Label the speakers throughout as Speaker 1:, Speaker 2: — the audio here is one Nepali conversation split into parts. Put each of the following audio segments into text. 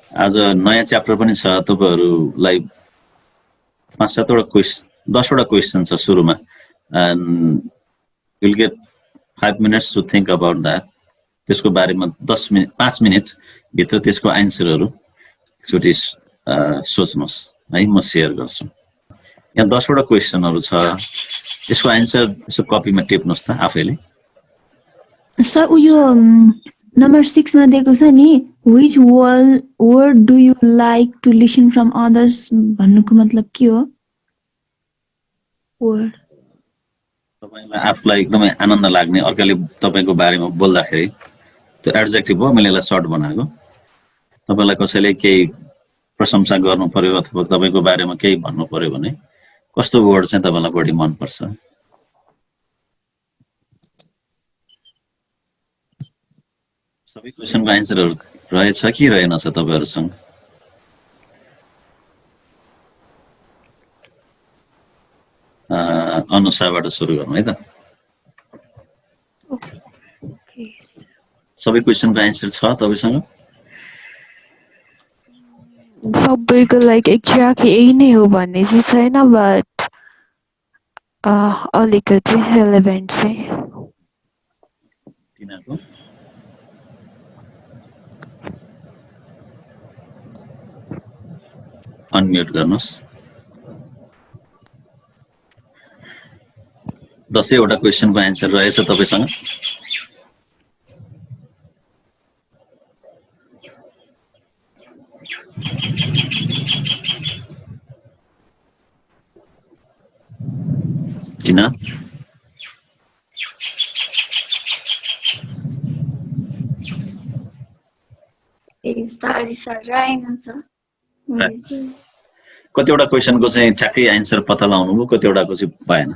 Speaker 1: आज नयाँ च्याप्टर पनि छ तपाईहरुलाई 5-7 वटा क्वेशन 10 वटा क्वेशन छ सुरुमा and you'll get 5 minutes to think about that त्यसको बारेमा 5 मिनेट भित्र त्यसको आन्सरहरु एकचोटी सोच्नुस् है म शेयर गर्छु यहाँ 10 वटा क्वेशनहरु छ यसको आन्सर यसो कपीमा टिप्नुस् त आफैले
Speaker 2: सर उयो नम्बर 6 मा दिएको छ नि which word do you like to listen from others भन्नुको मतलब के हो word
Speaker 1: तपाईलाई आफुलाई एकदमै आनन्द लाग्ने अर्काले तपाईको बारेमा बोल्दाखेरि त्यो एडजेक्टिभ हो मैले यसलाई सर्ट बनाएको तपाईलाई कसैले केही प्रशंसा गर्नु पर्यो अथवा तपाईको बारेमा केही भन्नु पर्यो भने कस्तो वर्ड चाहिँ तपाईलाई बढी मन पर्छ सबै क्वेशनको आन्सरहरु रहेछ कि रहेनछ तपाईहरुसँग अनुसाबाट सुरु गरौँ है त सबै क्वेशनको आन्सर छ तपाईसँग
Speaker 3: सबैको लाइक एक्ज्याक्ट यही नै हो भन्ने चाहिँ छैन बट अलिकति रेलेभेन्ट चाहिँ
Speaker 1: तिनीहरुको अनम्युट गर्नुस् 10 वटा क्वेशनको आन्सर रहेछ तपाईसँग टिना
Speaker 4: सरी सर रहेनछ
Speaker 1: कतिवटा क्वेशनको चाहिँ ठ्याक्कै आन्सर पत्ता लगाउनु भयो कतिवटाको चाहिँ पाएन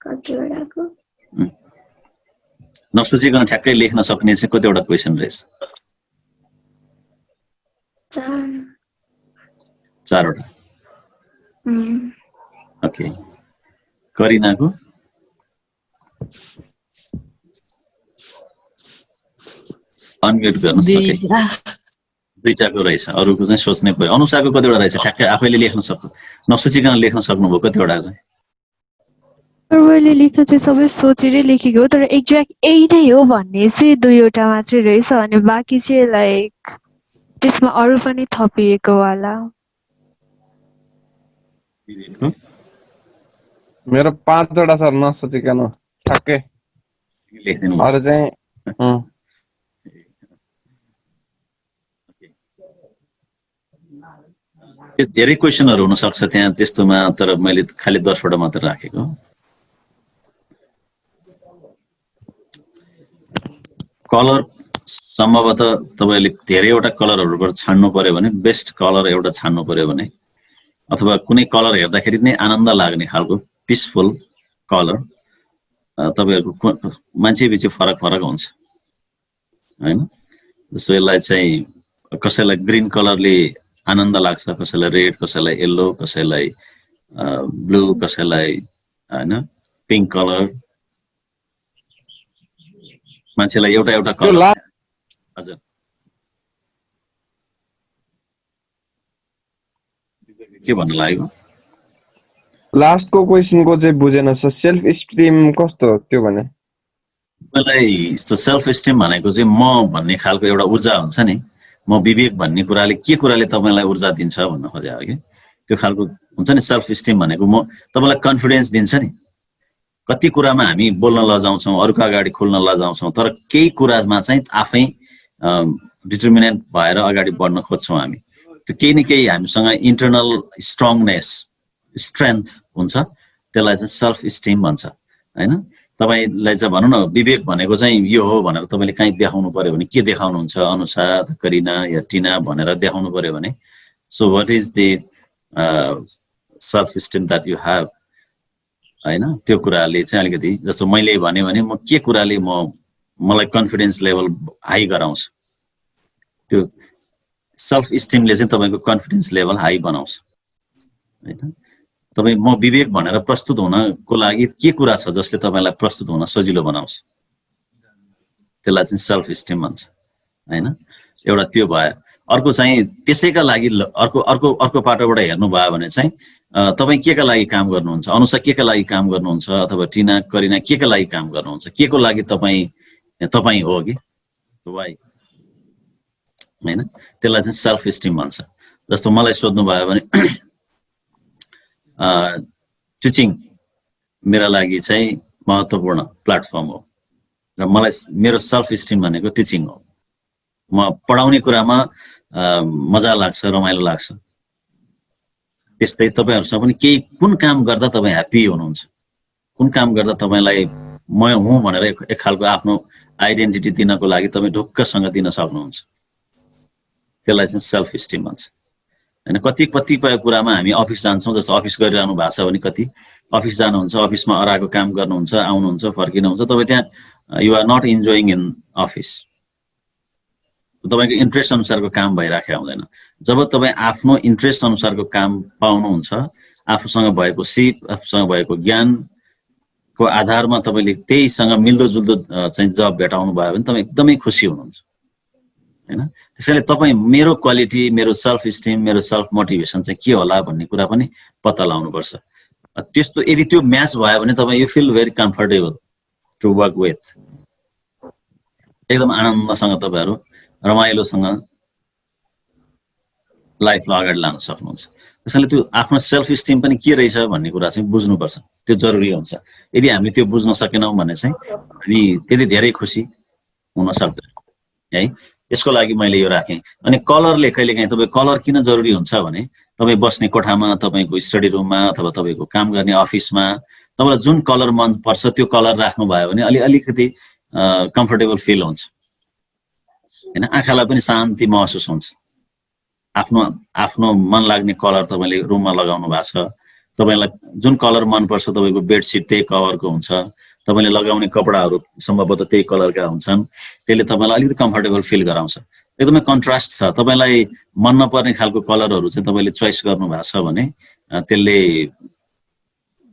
Speaker 4: कतिवटाको
Speaker 1: नसोचिकन ठ्याक्कै लेख्न सक्ने चाहिँ कतिवटा क्वेशन रहेछ 4 वटा ओके करिनाको अनम्युट गर्नुस् ओके दुईटाको रहेछ अरुको चाहिँ सोच्नै पर्यो अनुसाको कतिवटा रहेछ ठ्याक्कै आफैले लेख्न सक्नु नसोचिकन लेख्न सक्नुभयो कतिवटा चाहिँ
Speaker 3: मैले लेख्न चाहिँ सबै सोचेरै लेखेको हो तर एक्ज्याक्ट यही नै हो भन्ने चाहिँ 2 वटा मात्रै रहेछ अनि बाँकी चाहिँ लाइक त्यसमा अरु पनि थपिएको वाला
Speaker 5: मेरो 5 वटा सर नसोचिकन ठ्याक्कै
Speaker 1: लेख्दिनु
Speaker 5: अरु चाहिँ
Speaker 1: धेरै क्वेशनहरु हुन सक्छ त्यहाँ त्यस्तोमा तर मैले खाली 10 वटा मात्र राखेको कलर सम्भवतः तपाईले धेरैवटा कलरहरुबाट छान्नु पर्यो भने बेस्ट कलर एउटा छान्नु पर्यो भने अथवा कुनै कलर हेर्दाखेरि नै आनन्द लाग्ने खालको पीसफुल कलर तपाईहरुको मान्छेबिच फरक हुन्छ हैन जस्तो यसलाई चाहिँ कसैलाई ग्रीन कलरले आनन्द लाग्छ कसैलाई रेड कसैलाई येलो कसैलाई ब्लू कसैलाई हैन पिंक कलर मान्छेलाई एउटा कलर हजुर के भन्नु लाग्यो
Speaker 5: लास्टको क्वेशनको चाहिँ बुझेन सर सेल्फ स्टिम कस्तो हो त्यो भने
Speaker 1: मलाई यस्तो सेल्फ स्टिम भनेको चाहिँ म भन्ने खालको एउटा ऊर्जा हुन्छ नि म विवेक भन्ने कुराले के कुराले तपाईलाई ऊर्जा दिन्छ भन्न खोजेको हो के त्यो खालको हुन्छ नि सेल्फ स्टिम भनेको म तपाईलाई कन्फिडेन्स दिन्छ नि कति कुरामा हामी बोल्न लजाउँछौं अरूको अगाडि खोल्न लजाउँछौं तर केही कुरामा चाहिँ आफै डिटरमिनेन्ट भएर अगाडि बढ्न खोज्छौं हामी त्यो केही न केही हामीसँग इन्टरनल स्ट्रङनेस स्ट्रेंथ हुन्छ त्यसलाई चाहिँ सेल्फ स्टिम भन्छ हैन तपाईलाई चाहिँ भनौं न विवेक भनेको चाहिँ यो हो भनेर तपाईले कहीँ देखाउनु पर्यो भने के देखाउनुहुन्छ अनुसार करिना या टिना भनेर देखाउनु पर्यो भने so what is the self steam that you have हैन त्यो कुराले चाहिँ अलिकति जस्तो मैले भने म के कुराले मलाई कन्फिडेन्स लेभल हाई गराउँछ त्यो सेल्फ स्टिमले चाहिँ तपाईको कन्फिडेन्स लेभल हाई बनाउँछ हैन तपाई म विवेक भनेर प्रस्तुत हुनको लागि के कुरा छ जसले तपाईलाई प्रस्तुत हुन सजिलो बनाउँछ त्यसलाई चाहिँ सेल्फ स्टिम भन्छ हैन एउटा त्यो भयो अर्को चाहिँ त्यसैका लागि अर्को अर्को अर्को पाटोबाट हेर्नु भयो भने चाहिँ तपाई केका लागि काम गर्नुहुन्छ अनुषा केका लागि काम गर्नुहुन्छ अथवा टिना करिना केका लागि काम गर्नुहुन्छ केको लागि तपाई हो कि वाइ हैन त्यसलाई चाहिँ सेल्फ एस्टिम भन्छ जस्तो मलाई सोध्नु भयो भने टिचिङ मेरा लागि चाहिँ महत्त्वपूर्ण प्लेटफर्म हो र मलाई मेरो सेल्फ एस्टिम भनेको टिचिङ हो म पढाउने कुरामा मजा लाग्छ रमाइलो लाग्छ त्यस्तै तपाईहरुसँग पनि केही कुन काम गर्दा तपाई ह्यापी हुनुहुन्छ कुन काम गर्दा तपाईलाई म हुँ भनेर एक खालको आफ्नो आइडेन्टिटी दिनको लागि तपाई ढुक्कसँग दिन सक्नुहुन्छ त्यसलाई चाहिँ सेल्फ एस्टिम भन्छ हैन कतिपय कुरामा हामी अफिस जान्छौं जस्तो अफिस गरिरहनु भएको छ भने कति अफिस जानुहुन्छ अफिसमा अराको काम गर्नुहुन्छ आउनुहुन्छ फर्किनुहुन्छ तपाई त्यहाँ you are not enjoying in office तपाईको इन्ट्रेस्ट अनुसारको काम भइराखेको हुँदैन जब तपाई आफ्नो इन्ट्रेस्ट अनुसारको काम पाउनुहुन्छ आफूसँग भएको सिप आफूसँग भएको ज्ञानको आधारमा तपाईले त्यहीसँग मिल्दोजुल्दो चाहिँ जब भेटाउनु भयो भने तपाई एकदमै खुसी हुनुहुन्छ हैन त्यसैले तपाई मेरो क्वालिटी मेरो सेल्फ एस्टिम मेरो सेल्फ मोटिभेसन चाहिँ के होला भन्ने कुरा पनि पत्ता लगाउनु पर्छ त्यस्तो यदि त्यो म्याच भयो भने तपाई you feel very comfortable to work with एकदम आनन्दसँग तपाईहरु रमाइलोसँग लाइफलाई अगाडि लान सक्नुहुन्छ त्यसैले त्यो आफ्नो सेल्फ एस्टिम पनि के रहेछ भन्ने कुरा चाहिँ बुझ्नुपर्छ त्यो जरुरी हुन्छ यदि हामीले त्यो बुझ्न सकेनौं भने चाहिँ हामी त्यति धेरै खुसी हुन सक्दैन है यसको लागि मैले यो राखेँ अनि कलरले कहिलेकाहीँ तपाई कलर किन जरुरी हुन्छ भने तपाई बस्ने कोठामा तपाईको स्टडी रुममा अथवा तपाईको काम गर्ने अफिसमा तपाईलाई जुन कलर मन पर्छ त्यो कलर राख्नु भयो भने अलिकति कम्फर्टेबल फिल हुन्छ हैन आँखालाई पनि शान्ति महसुस हुन्छ आफ्नो मन लाग्ने कलर तपाईले रुममा लगाउनु भएको छ तपाईलाई जुन कलर मन पर्छ तपाईको बेडसिट त्यही कलरको हुन्छ तपाईले लगाउने कपडाहरु सम्भवतः त्यही कलरका हुन्छन् त्यसले तपाईलाई अलिकति कम्फर्टेबल फिल गराउँछ एकदमै कन्ट्रास्ट छ तपाईलाई मन नपर्ने खालको कलरहरु चाहिँ तपाईले चोइस गर्नु भएको छ भने त्यसले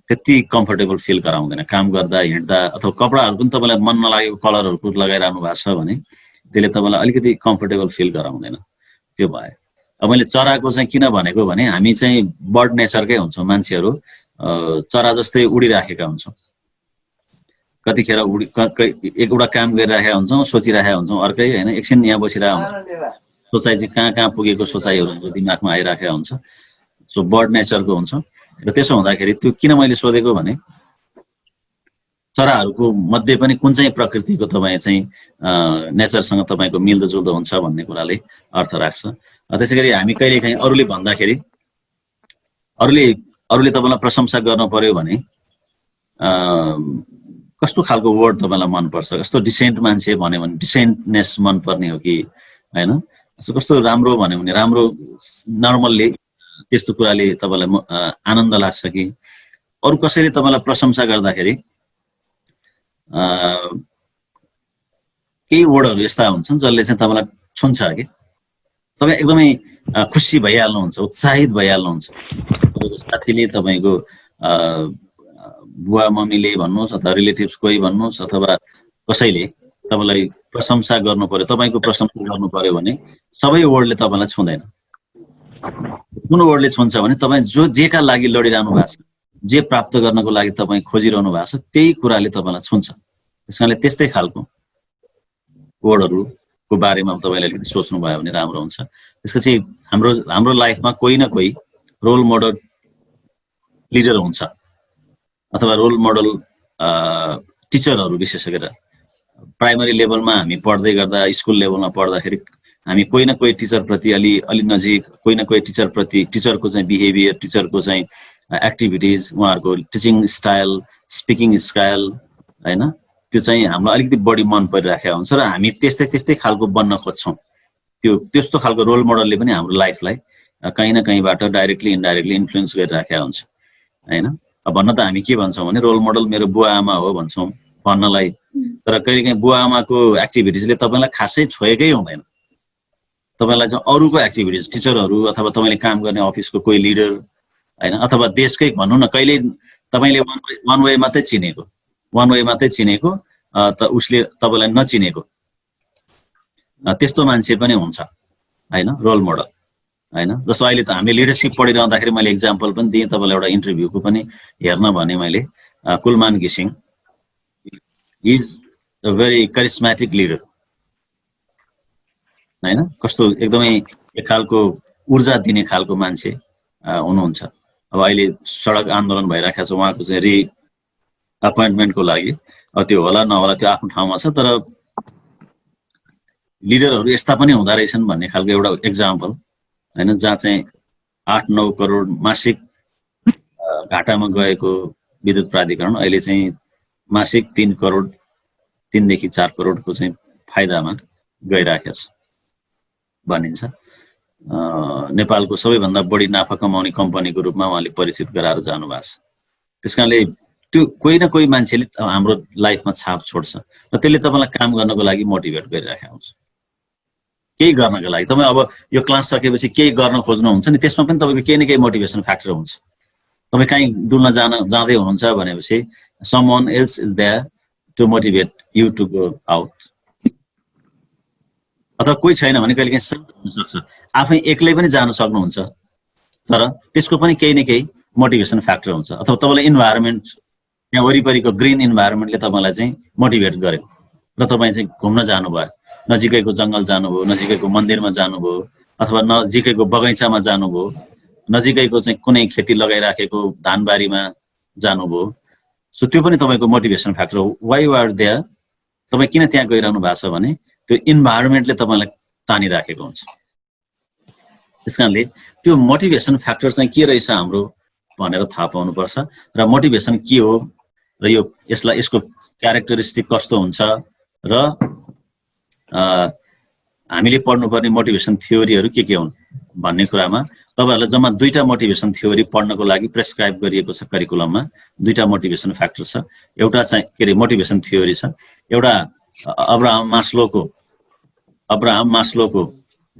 Speaker 1: त्यति कम्फर्टेबल फिल गराउँदैन काम गर्दा हिँड्दा अथवा कपडाहरु पनि तपाईलाई मन नलागेको कलरहरु लगाइराख्नु भएको छ भने त्यसले तपाईलाई अलिकति कम्फर्टेबल फिल गराउँदैन त्यो भयो अब मैले चराको चाहिँ किन भनेको भने हामी चाहिँ बर्ड नेचरकै हुन्छौं मान्छेहरु चरा जस्तै उडिराखेका हुन्छौं कतिखेर एउटा काम गरिराखेका हुन्छौं सोचिराखेका हुन्छौं अर्कै हैन एकछिन यहाँ बसिरहेका हुन्छौं सोचाइ चाहिँ कहाँ पुगेको सोचाइहरु दिमागमा आइराखेका हुन्छ सो बर्ड नेचरको हुन्छ र त्यसो हुँदाखेरि त्यो किन मैले सोधेको भने चराहरुको मध्ये पनि कुन चाहिँ प्रकृतिको तपाई चाहिँ नेचरसँग तपाईको मिल्दोजुल्दो हुन्छ भन्ने कुराले अर्थ राख्छ त्यसैगरी हामी कहिलेकाहीँ अरूले भन्दाखेरि अरूले तपाईलाई प्रशंसा गर्न पर्यो भने कस्तो खालको वर्ड तपाईलाई मन पर्छ कस्तो डिसेन्ट मान्छे भन्यो भने डिसेन्टनेस मन पर्ने हो कि हैन कस्तो राम्रो भन्यो भने राम्रो नर्मल्ली त्यस्तो कुराले तपाईलाई आनन्द लाग्छ कि अरु कसैले तपाईलाई प्रशंसा गर्दाखेरि केही वर्डहरु यस्ता हुन्छन् जसले चाहिँ तपाईलाई छुन्छ कि तपाई एकदमै खुसी भइहाल्नुहुन्छ उत्साहित भइहाल्नुहुन्छ तपाईको साथीले तपाईको बुवा मम्मीले भन्नुस् अथवा रिलेटिभ्स कोही भन्नुस् अथवा कसैले तपाईलाई प्रशंसा गर्नु पर्यो तपाईको प्रशंसा गर्नु पर्यो भने सबै वर्डले तपाईलाई छुँदैन कुन वर्डले छुन्छ भने तपाई जेका लागि लडिरहनु भएको छ जे प्राप्त गर्नको लागि तपाई खोजिरहनु भएको छ त्यही कुराले तपाईलाई छुन्छ त्यसकारणले त्यस्तै खालको वर्डहरुको बारेमा तपाईले अलिकति सोच्नु भयो भने राम्रो हुन्छ त्यसपछि हाम्रो लाइफमा कोही न कोही रोल मोडल लिडर हुन्छ अथवा रोल मोडल टिचरहरु विशेष गरेर प्राइमरी लेभलमा हामी पढ्दै गर्दा स्कुल लेभलमा पढ्दाखेरि हामी कोही न कोही टिचर प्रति अलि नजिक कोही न कोही टिचर प्रति टिचरको चाहिँ बिहेभियर टिचरको चाहिँ एक्टिभिटीज उहाँहरुको टिचिङ स्टाइल स्पिकिङ स्टाइल हैन त्यो चाहिँ हामीलाई अलिकति बढी मन परिराखेको हुन्छ र हामी त्यस्तै खालको बन्न खोज्छौं त्यस्तो खालको रोल मोडलले पनि हाम्रो लाइफलाई कहीं न कहीँबाट डाइरेक्टली इनडाइरेक्टली इन्फ्लुएन्स गरिराखेको हुन्छ हैन अब भन्न त हामी के भन्छौं भने रोल मोडल मेरो बुवा आमा हो भन्छौं भन्नलाई तर कहिलेकाहीँ बुवा आमाको एक्टिभिटीजले तपाईलाई खासै छोएकै हुँदैन तपाईलाई चाहिँ अरूको एक्टिभिटीज टिचरहरु अथवा तपाईले काम गर्ने अफिसको कोही लिडर हैन अथवा देशकै भन्नु न कहिले तपाईले वान वे मात्रै चिनेको त उसले तपाईलाई नचिनेको त्यस्तो मान्छे पनि हुन्छ हैन, रोल मोडल हैन। जस्तो अहिले त हामी लिडरशिप पढिरहँदाखेरि मैले एक्जाम्पल पनि दिएँ तपाईँलाई, एउटा इन्टरभ्यूको पनि हेर्न भने मैले कुलमान घिसिङ is a very charismatic leader हैन, कस्तो एकदमै एक खालको ऊर्जा दिने खालको मान्छे हुनुहुन्छ। अब अहिले सडक आन्दोलन भइराखेको छ, उहाँको चाहिँ रि अपोइन्टमेन्टको लागि, अब त्यो होला नहोला त्यो आफ्नो ठाउँमा छ, तर लिडरहरू यस्ता पनि हुँदो रहेछन् भन्ने खालको एउटा एक्जाम्पल हैन, जहाँ चाहिँ 8-9 करोड मासिक घाटामा गएको विद्युत प्राधिकरण अहिले चाहिँ मासिक 3 करोड 3 देखि 4 करोडको चाहिँ फाइदामा गइराखेको छ भनिन्छ। नेपालको सबैभन्दा बढी नाफा कमाउने कम्पनीको रूपमा उहाँले परिचित गराएर जानुभएको छ। त्यसकारणले त्यो कोही न कोही मान्छेले हाम्रो लाइफमा छाप छोड्छ र त्यसले तपाईँलाई काम गर्नको लागि मोटिभेट गरिराखेको हुन्छ। केही गर्नको लागि तपाईँ अब यो क्लास सकेपछि केही गर्न खोज्नुहुन्छ नि, त्यसमा पनि तपाईँको केही न केही मोटिभेसन फ्याक्टर हुन्छ। तपाईँ कहीँ डुल्न जाँदै हुनुहुन्छ भनेपछि someone else is there to motivate you to go out। अथवा कोही छैन भने कहिले काहीँ साथ हुन सक्छ, आफै एक्लै पनि जान सक्नुहुन्छ, तर त्यसको पनि केही न केही मोटिभेसन फ्याक्टर हुन्छ। अथवा तपाईँलाई इन्भाइरोमेन्ट, यहाँ वरिपरिको ग्रिन इन्भाइरोमेन्टले तपाईँलाई चाहिँ मोटिभेट गर्यो र तपाईँ चाहिँ घुम्न जानुभयो, नजिकैको जङ्गल जानुभयो, नजिकैको मन्दिरमा जानुभयो, अथवा नजिकैको बगैँचामा जानुभयो, नजिकैको चाहिँ कुनै खेती लगाइराखेको धानबारीमा जानुभयो। सो त्यो पनि तपाईँको मोटिभेसन फ्याक्टर हो। वाइ यु आर देयर, तपाईँ किन त्यहाँ गइरहनु भएको छ भने त्यो इन्भाइरोमेन्टले तपाईँलाई तानिराखेको हुन्छ। त्यस कारणले त्यो मोटिभेसन फ्याक्टर चाहिँ के रहेछ हाम्रो भनेर थाहा पाउनुपर्छ र मोटिभेसन के हो र यसको क्यारेक्टरिस्टिक कस्तो हुन्छ र हामीले पढ्नुपर्ने मोटिभेसन थ्योरीहरू के हुन् भन्ने कुरामा तपाईहरुलाई जम्मा 2टा मोटिभेसन थ्योरी पढ्नको लागि प्रेस्क्राइब गरिएको छ करिकुलममा। 2टा मोटिभेसन फ्याक्टर छ, एउटा चाहिँ के रे मोटिभेसन थ्योरी छ, एउटा अब्राहम मास्लोको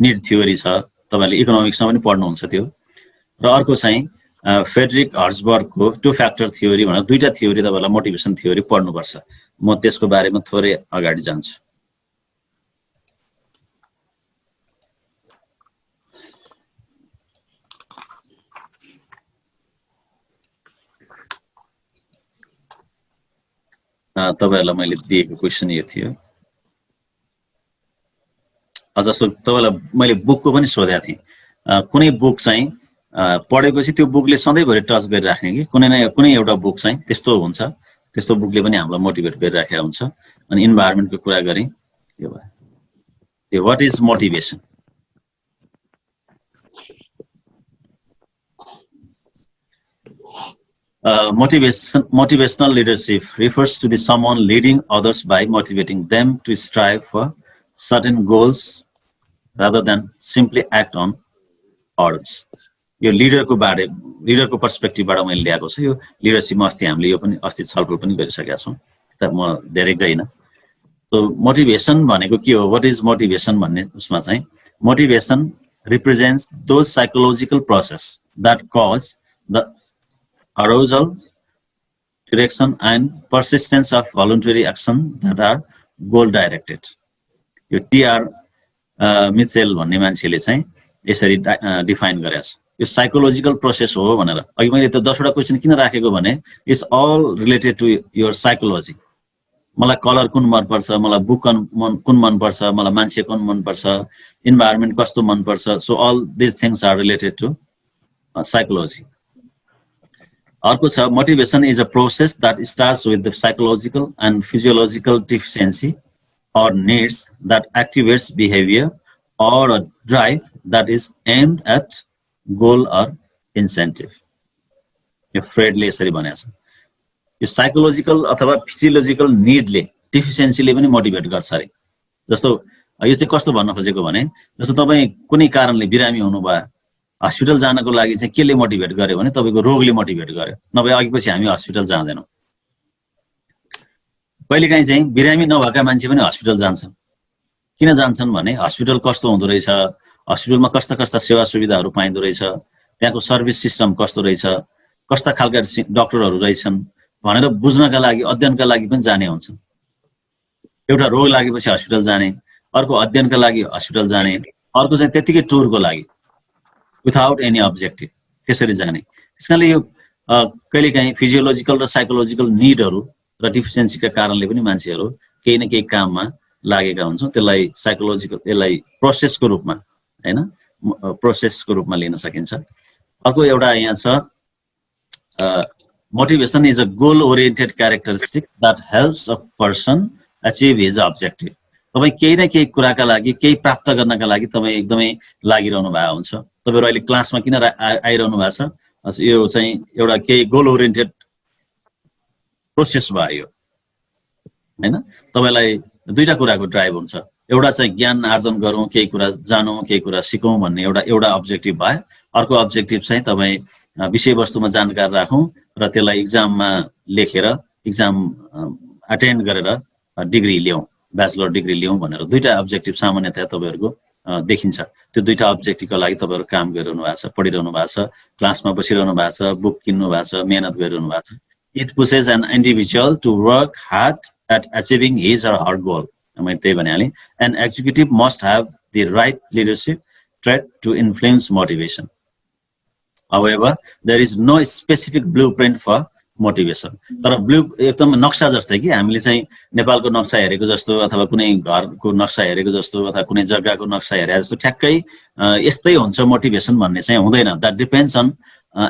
Speaker 1: निड थ्योरी छ, तपाईले इकोनोमिक्समा पनि पढ्नुहुन्छ त्यो, र अर्को चाहिँ फ्रेडरिक हर्जबर्गको 2 फ्याक्टर थ्योरी भनेर 2टा थ्योरी तपाईलाई मोटिभेसन थ्योरी पढ्नुपर्छ। म त्यसको बारेमा थोरै अगाडि जान्छु। तपाईहरुलाई मैले दिएको क्वेशन यो थियो। जस्तो तपाईलाई मैले बुकको पनि सोधेको थिएँ, कुनै बुक चाहिँ पढेपछि त्यो बुकले सधैँभरि टच गरिराख्ने कि कुनै एउटा बुक चाहिँ त्यस्तो हुन्छ, त्यस्तो बुकले पनि हामीलाई मोटिभेट गरिराखेको हुन्छ। अनि इन्भाइरोमेन्टको कुरा गरेँ, यो भयो what is motivation. Motivational leadership refers to the someone leading others by motivating them to strive for certain goals rather than simply act on orders। यो लिडरको पर्सपेक्टिभबाट मैले ल्याएको छु। यो लिडरशिपमा अस्ति हामीले यो पनि अस्ति छलफल पनि गरिसकेका छौँ, त म धेरै गइन। सो मोटिभेसन भनेको के हो, व्हाट इज मोटिभेसन भन्ने उसमा चाहिँ motivation represents those psychological process that cause the arousal, direction and persistence of voluntary action that are goal directed। यो टी.आर. मिचेल भन्ने मान्छेले चाहिँ यसरी डिफाइन गरेको छ। यो साइकोलोजिकल प्रोसेस हो भनेर। अघि मैले त्यो 10 वटा क्वेशन किन राखेको भने it's all related to your psychology. मलाई कलर कुन मन पर्छ, मलाई बुक कुन मन पर्छ, मलाई मान्छे कुन मन पर्छ, इन्भाइरोमेन्ट कस्तो मन पर्छ। So all this things are related to psychology. अर्को छ motivation is a process that starts with the psychological and physiological deficiency or needs that activates behavior or a drive that is aimed at goal or incentive। यो फ्रेडले यसरी भनेको छ। यो साइकोलोजिकल अथवा फिजियोलोजिकल निडले डिफिसियन्सीले पनि मोटिभेट गर्छ अरे। जस्तो यो चाहिँ कस्तो भन्न खोजेको भने जस्तो तपाईँ कुनै कारणले बिरामी हुनुभयो, हस्पिटल जानको लागि चाहिँ केले मोटिभेट गर्यो भने तपाईको रोगले मोटिभेट गर्यो, नभए अघिपछि हामी हस्पिटल जाँदैनौँ। कहिलेकाहीँ चाहिँ बिरामी नभएका मान्छे पनि हस्पिटल जान्छन्। किन जान्छन् भने हस्पिटल कस्तो हुँदो रहेछ, हस्पिटलमा कस्ता कस्ता सेवा सुविधाहरू पाइँदो रहेछ, त्यहाँको सर्भिस सिस्टम कस्तो रहेछ, कस्ता खालका डाक्टरहरू रहेछन् भनेर बुझ्नका लागि, अध्ययनका लागि पनि जाने हुन्छन्। एउटा रोग लागेपछि हस्पिटल जाने, अर्को अध्ययनका लागि हस्पिटल जाने, अर्को चाहिँ त्यतिकै टुरको लागि विथआउट एनी अब्जेक्टिभ त्यसरी जाने। त्यसकारणले यो कहिलेकाहीँ फिजियोलोजिकल र साइकोलोजिकल निडहरू र डिफिसियन्सीका कारणले पनि मान्छेहरू केही न केही काममा लागेका हुन्छौँ। त्यसलाई साइकोलोजिकल, यसलाई प्रोसेसको रूपमा हैन, प्रोसेसको रूपमा लिन सकिन्छ। अर्को एउटा यहाँ छ, motivation is a goal oriented characteristic that helps a person achieve his objective. तपाईँ केही न केही कुराका लागि, केही प्राप्त गर्नका लागि तपाईँ एकदमै लागिरहनु भएको हुन्छ। तपाईँहरू अहिले क्लासमा किन आइरहनु भएको छ, यो चाहिँ एउटा केही गोल ओरिएन्टेड प्रोसेस भयो हैन। तपाईँलाई दुईटा कुराको ड्राइभ हुन्छ, एउटा चाहिँ ज्ञान आर्जन गरौँ, केही कुरा जानौँ, केही कुरा सिकौँ भन्ने एउटा अब्जेक्टिभ भयो। अर्को अब्जेक्टिभ चाहिँ तपाईँ विषयवस्तुमा जानकार राखौँ र त्यसलाई इक्जाममा लेखेर, इक्जाम अटेन्ड गरेर डिग्री ल्याउँ, ब्याचलर डिग्री ल्याउँ भनेर दुईटा अब्जेक्टिभ सामान्यतया तपाईँहरूको देखिन्छ। त्यो दुईटा अब्जेक्टिभको लागि तपाईँहरू काम गरिरहनु भएको छ, पढिरहनु भएको छ, क्लासमा बसिरहनु भएको छ, बुक किन्नु भएको छ, मेहनत गरिरहनु भएको छ। It pushes an individual to work hard at achieving his or her goal. मैले त्यही भनिहालेँ। An executive must have the right leadership trait to influence motivation. However, there is no specific blueprint for motivation. तर एकदम नक्सा जस्तै कि हामीले चाहिँ नेपालको नक्सा हेरेको जस्तो अथवा कुनै घरको नक्सा हेरेको जस्तो अथवा कुनै जग्गाको नक्सा हेरे जस्तो ठ्याक्कै यस्तै हुन्छ मोटिभेसन भन्ने चाहिँ हुँदैन। That depends on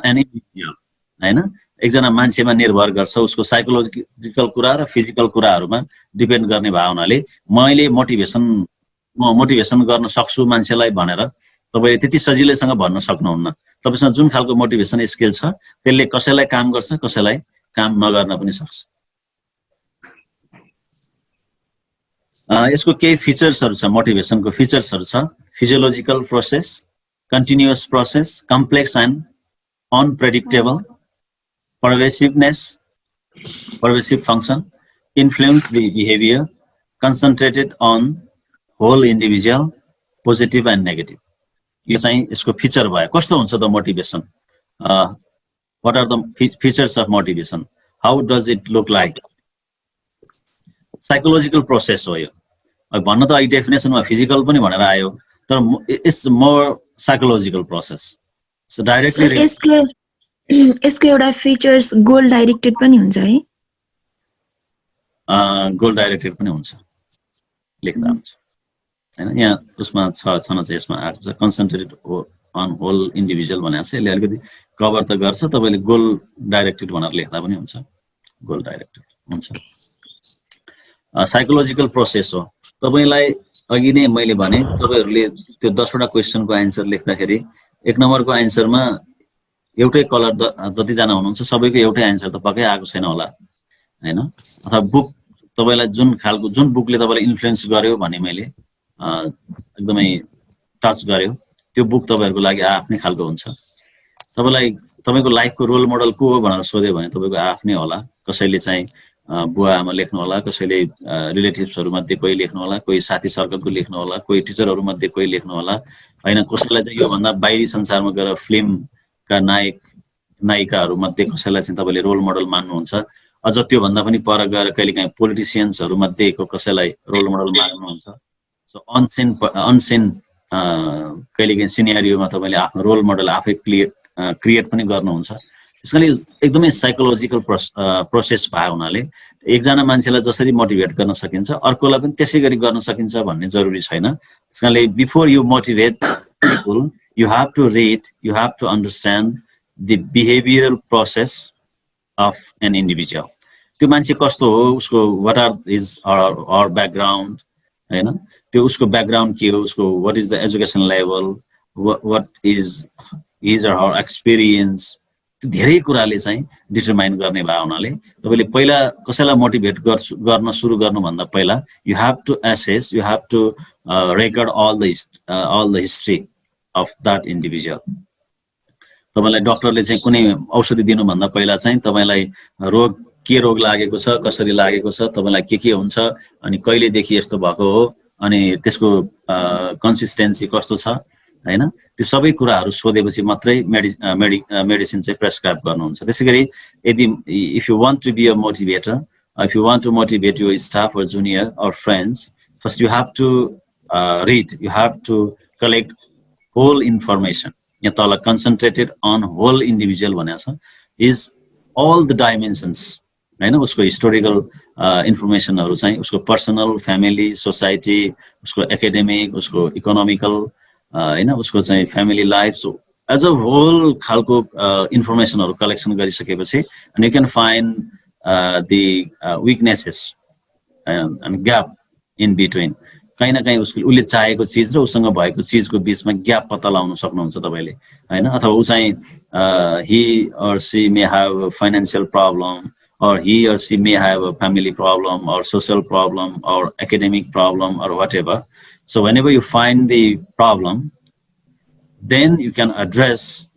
Speaker 1: an individual हैन। एकजना मान्छेमा निर्भर गर्छ, उसको साइकोलोजिकल कुरा र फिजिकल कुराहरूमा डिपेन्ड गर्ने भए हुनाले मैले मोटिभेसन गर्न सक्छु मान्छेलाई भनेर तपाईँ त्यति सजिलैसँग भन्न सक्नुहुन्न। तपाईसँग जुन खालको मोटिभेसन स्किल छ त्यसले कसैलाई काम गर्छ, कसैलाई काम नगर्न पनि सक्छ। यसको केही फिचर्सहरू छ, मोटिभेसनको फिचर्सहरू छ। Physiological process, continuous process, complex and unpredictable, pervasive function, influence the behavior, concentrated on whole individual, positive and negative. यो चाहिँ यसको फिचर भयो। कस्तो हुन्छ त motivation? What are the features of motivation? How does it look like? Psychological process हो यो। भन्न त अहिले डेफिनेसनमा फिजिकल पनि भनेर आयो, तर it's more psychological process. So directly
Speaker 2: यसको एउटा फिचर्स गोल डाइरेक्टेड पनि हुन्छ है?
Speaker 1: गोल डाइरेक्टेड पनि हुन्छ, लेख्दा हुन्छ हैन। यहाँ उसमा छन चाहिँ यसमा आएको छ कन्सन्ट्रेटेड अन होल इन्डिभिजुअल भनेको छ। यसले अलिकति कभर त गर्छ, तपाईँले गोल डाइरेक्टेड भनेर लेख्दा पनि हुन्छ, गोल डाइरेक्टेड हुन्छ। साइकोलोजिकल प्रोसेस हो। तपाईँलाई अघि नै मैले भने तपाईँहरूले त्यो 10वटा क्वेसनको एन्सर लेख्दाखेरि 1 नम्बरको एन्सरमा एउटै कलर जतिजना हुनुहुन्छ सबैको एउटै एन्सर त पक्कै आएको छैन होला हैन। अथवा बुक तपाईँलाई जुन बुकले तपाईँलाई इन्फ्लुएन्स गर्यो भने मैले एकदमै टच गर्यो, त्यो बुक तपाईँहरूको लागि आफ्नै खालको हुन्छ। तपाईँलाई तपाईँको लाइफको रोल मोडल को हो भनेर सोध्यो भने तपाईँको आफ्नै होला। कसैले चाहिँ बुवा आमा लेख्नु होला, कसैले रिलेटिभ्सहरू मध्ये कोही लेख्नु होला, कोही साथी सर्कलको लेख्नु होला, कोही टिचरहरू मध्ये कोही लेख्नु होला हैन। कसैलाई चाहिँ योभन्दा बाहिरी संसारमा गएर फिल्मका नायक नायिकाहरू मध्ये कसैलाई चाहिँ तपाईँले रोल मोडल मान्नुहुन्छ। अझ त्योभन्दा पनि पर गएर कहिलेकाहीँ पोलिटिसियन्सहरू मध्येको कसैलाई रोल मोडल मान्नुहुन्छ। सो अनसिन कहिलेकाहीँ सिनेरियोमा तपाईँले आफ्नो रोल मोडल आफै क्रिएट पनि गर्नुहुन्छ। त्यसैले एकदमै साइकोलोजिकल प्रोसेस भयो हुनाले एकजना मान्छेलाई जसरी मोटिभेट गर्न सकिन्छ अर्कोलाई पनि त्यसै गरी गर्न सकिन्छ भन्ने जरुरी छैन। त्यसैले before you motivate people you have to read, you have to understand the behavioural process of an individual. त्यो मान्छे कस्तो हो, उसको what are his or background हैन, त्यो उसको ब्याकग्राउन्ड के हो, उसको what is the education level, what is his or her experience, धेरै कुराले चाहिँ डिटरमाइन गर्ने भए हुनाले तपाईँले पहिला कसैलाई मोटिभेट गर्न सुरु गर्नुभन्दा पहिला you have to assess, you have to record all the history of that individual. तपाईँलाई डक्टरले चाहिँ कुनै औषधि दिनुभन्दा पहिला चाहिँ तपाईँलाई के रोग लागेको छ, कसरी लागेको छ, तपाईँलाई के हुन्छ, अनि कहिलेदेखि यस्तो भएको हो, अनि त्यसको कन्सिस्टेन्सी कस्तो छ हैन, त्यो सबै कुराहरू सोधेपछि मात्रै मेडिसिन चाहिँ प्रेस्क्राइब गर्नुहुन्छ। त्यसैगरी यदि if you want to be a motivator, if you want to motivate your staff or junior or friends, first you have to read, you have to collect whole information. यहाँ तल concentrated on whole individual भनेको छ, is all the dimensions, हैन, उसको हिस्टोरिकल इन्फर्मेसनहरू चाहिँ उसको पर्सनल, फ्यामिली, सोसाइटी, उसको एकाडेमिक, उसको इकोनोमिकल, हैन, उसको चाहिँ family life, so as a whole खालको इन्फर्मेसनहरू कलेक्सन गरिसकेपछि and you can find the weaknesses and gap in between. कहीं न कहीं उसले चाहेको चिज र उसँग भएको चिजको बीचमा ग्याप पत्ता लगाउन सक्नुहुन्छ तपाईले, हैन, अथवा उ चाहिँ he or she may have a financial problem, or he or she may have a family problem or social problem or academic problem or whatever. So whenever you find the problem, then you can address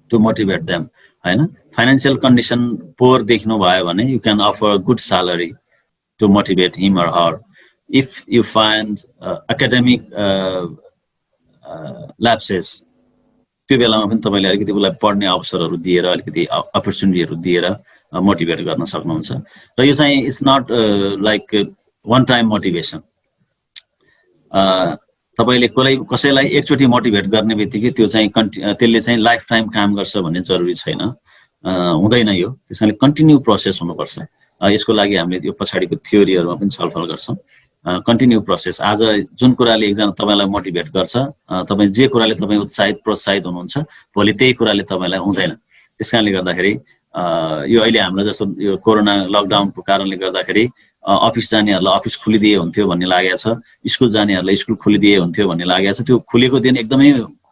Speaker 1: to motivate them, हैन. Financial condition poor देख्नु भयो भने you can offer a good salary to motivate him or her. If you find academic lapses, त्यो बेलामा पनि तपाईले अलिकति उलाई पढ्ने अवसरहरू दिएर, अलिकति अपर्च्युनिटीहरू दिएर मोटिभेट गर्न सक्नुहुन्छ। र यो चाहिँ it's not like one time motivation. तपाईले कसैलाई एकचोटि मोटिभेट गर्ने बित्तिकै त्यो चाहिँ त्यसले चाहिँ लाइफ टाइम काम गर्छ भन्ने जरुरी छैन, हुँदैन यो। त्यसैले कन्टिन्यू प्रोसेस हुनुपर्छ। यसको लागि हामीले यो पछाडीको थ्योरीहरुमा पनि छलफल गर्छौं। Continue process. आज जुन कुराले एकजना तपाईलाई मोटिभेट गर्छ, तपाई जे कुराले तपाई उत्साहित प्रोत्साहित हुनुहुन्छ, भोलि त्यही कुराले तपाईलाई हुँदैन। त्यसकारणले गर्दाखेरि यो अहिले हाम्रो जस्तो यो कोरोना लकडाउनको कारणले गर्दाखेरि अफिस जानेहरुलाई अफिस खोलिदिए हुन्थ्यो भन्ने लागेको छ, स्कुल जानेहरुलाई स्कुल खोलिदिए हुन्थ्यो भन्ने लागेको छ। त्यो खुलेको दिन एकदमै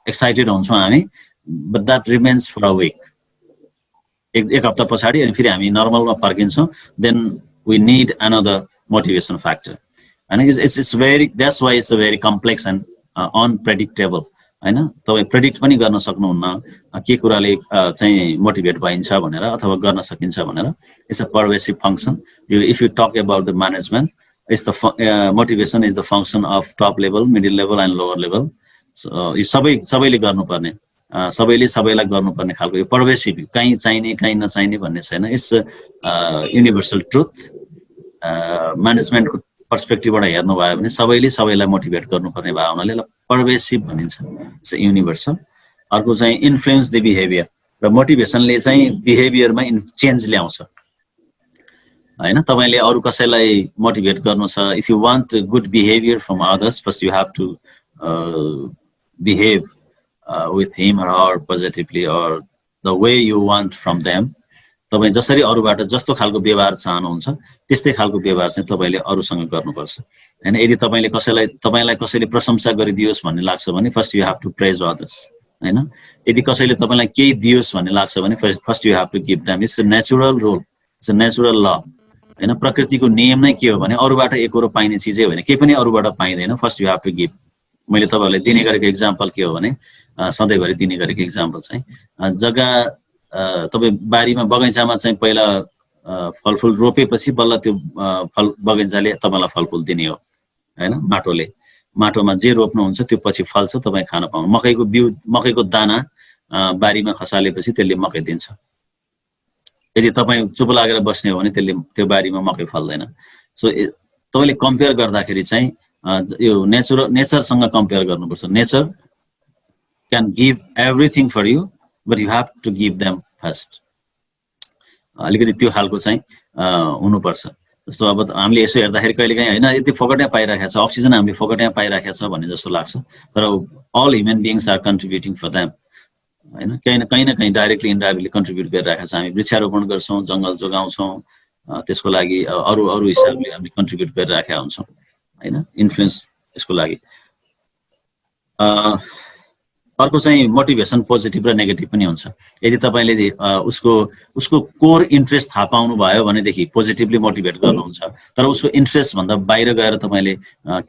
Speaker 1: एक्साइटेड हुन्छौं हामी, but that remains for a week. एक हप्ता पछाडी अनि फेरि हामी नर्मलमा फर्किन्छौं। Then we need another motivation factor. And it's very, that's why it's a very complex and unpredictable, हैन। तपाई प्रेडिक्ट पनि गर्न सक्नुहुन्न के कुराले चाहिँ मोटिभेट भइन्छ भनेर अथवा गर्न सकिन्छ भनेर। It's a pervasive function. If you talk about the management, it's the motivation is the function of top level, middle level and lower level. So यो सबैले गर्नुपर्ने, सबैले सबैलाई गर्नुपर्ने खालको यो pervasive, कहीं चाहिने कहीं नचाहिने भन्ने छैन। It's universal truth. Management को पर्सपेक्टिभबाट हेर्नु भयो भने सबैले सबैलाई मोटिभेट गर्नुपर्ने भावनाले परवेसिभ भनिन्छ, इट्स युनिभर्सल। अर्को चाहिँ इन्फ्लुएन्स द बिहेभियर, र मोटिभेसनले चाहिँ बिहेभियरमा चेन्ज ल्याउँछ, हैन। तपाईले अरु कसैलाई मोटिभेट गर्नु छ, if you want good behaviour from others, first you have to behave with him or her positively or the way you want from them. तपाई जसरी अरूबाट जस्तो खालको व्यवहार चाहनुहुन्छ त्यस्तै खालको व्यवहार चाहिँ तपाईले अरूसँग गर्नुपर्छ, हैन। यदि तपाईलाई कसैले प्रशंसा गरिदियोस् भन्ने लाग्छ भने first you have to praise others, हैन। यदि कसैले तपाईलाई केही दियोस् भन्ने लाग्छ भने first you have to give them. It's a natural rule, it's a natural law, हैन। प्रकृतिको नियम नै के हो भने अरूबाट एकरो पाइने चीजै होइन, केही पनि अरूबाट पाइदैन। First you have to give. मैले तपाईहरुलाई दिने गरेको एक्जाम्पल के हो भने सधैँभरि दिने गरेको एक्जाम्पल चाहिँ जग्गा तपाई बारीमा बगैँचामा चाहिँ पहिला फलफुल रोपेपछि बल्ल त्यो फल बगैँचाले तपाईलाई फलफुल दिने हो, हैन। माटोमा जे रोप्नुहुन्छ त्यो पछि फल्छ, तपाई खान पाउनु। मकैको बिउ, मकैको दाना बारीमा खसालेपछि त्यसले मकै दिन्छ। यदि तपाई चुप लागेर बस्ने हो भने त्यसले त्यो बारीमा मकै फल्दैन। सो तपाईले कम्पेयर गर्दाखेरि चाहिँ यो नेचरसँग कम्पेयर गर्नुपर्छ। Nature can give everything for you, but you have to give them first. अलिकति त्यो खालको चाहिँ हुनुपर्छ। जस्तो अब हामीले यसो हेर्दाखेरि कहिलेकाहीँ हैन यति फोकटै पाइराखेको छ, अक्सिजन हामीले फोकटै पाइराखेको छ भन्ने जस्तो लाग्छ, तर all human beings are contributing for them, हैन। कहीं न कहीं डाइरेक्टली इन्डाइरेक्टली कन्ट्रिब्युट गरिराखेको छ। हामी वृक्षारोपण गर्छौं, जंगल जोगाउँछौं, त्यसको लागि अरु हिसाबले हामी कन्ट्रिब्युट गरिराखेका हुन्छौं, हैन। इन्फ्लुएन्स यसको लागि। अर्को चाहिँ मोटिभेसन पोजिटिभ र नेगेटिभ पनि हुन्छ। यदि तपाईले उसको कोर इन्ट्रेस्ट थाहा पाउनु भयो भनेदेखि पोजिटिभली मोटिभेट गर्नुहुन्छ, तर उसको इन्ट्रेस्ट भन्दा बाहिर गएर तपाईले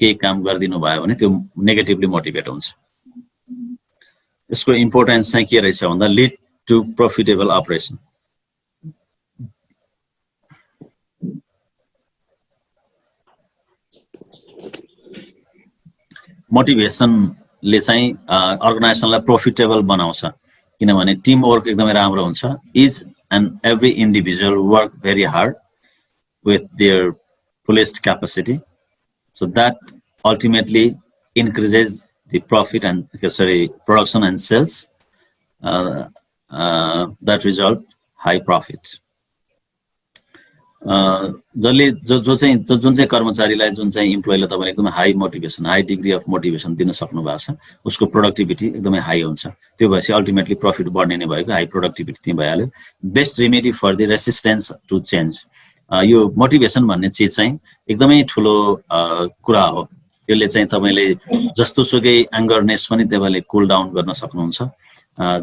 Speaker 1: केही काम गर्दिनु भयो भने त्यो नेगेटिभली मोटिभेट हुन्छ। यसको इम्पोर्टेन्स चाहिँ के रहेछ भन्दा लिड टु प्रफिटेबल अपरेसन। मोटिभेसनले चाहिँ अर्गनाइजेसनलाई प्रोफिटेबल बनाउँछ, किनभने टिम वर्क एकदमै राम्रो हुन्छ। Each and every individual work very hard with their fullest capacity, so that ultimately increases the profit and production and sales. That result high profit. जसले जो चाहिँ जुन चाहिँ कर्मचारीलाई जुन चाहिँ इम्प्लोइले तपाईले एकदमै high motivation high degree of motivation दिन सक्नु भएको छ उसको प्रोडक्टिभिटी एकदमै हाई हुन्छ त्यो भएपछि अल्टिमेटली प्रफिट बढ्ने नै भएको हाई प्रोडक्टिभिटी त्यही भइहाल्यो best remedy for the resistance to change यो मोटिभेसन भन्ने चिज चाहिँ एकदमै ठुलो कुरा हो त्यसले चाहिँ तपाईले जस्तो सुकै एङ्गरनेस पनि तपाईले कुल डाउन गर्न सक्नुहुन्छ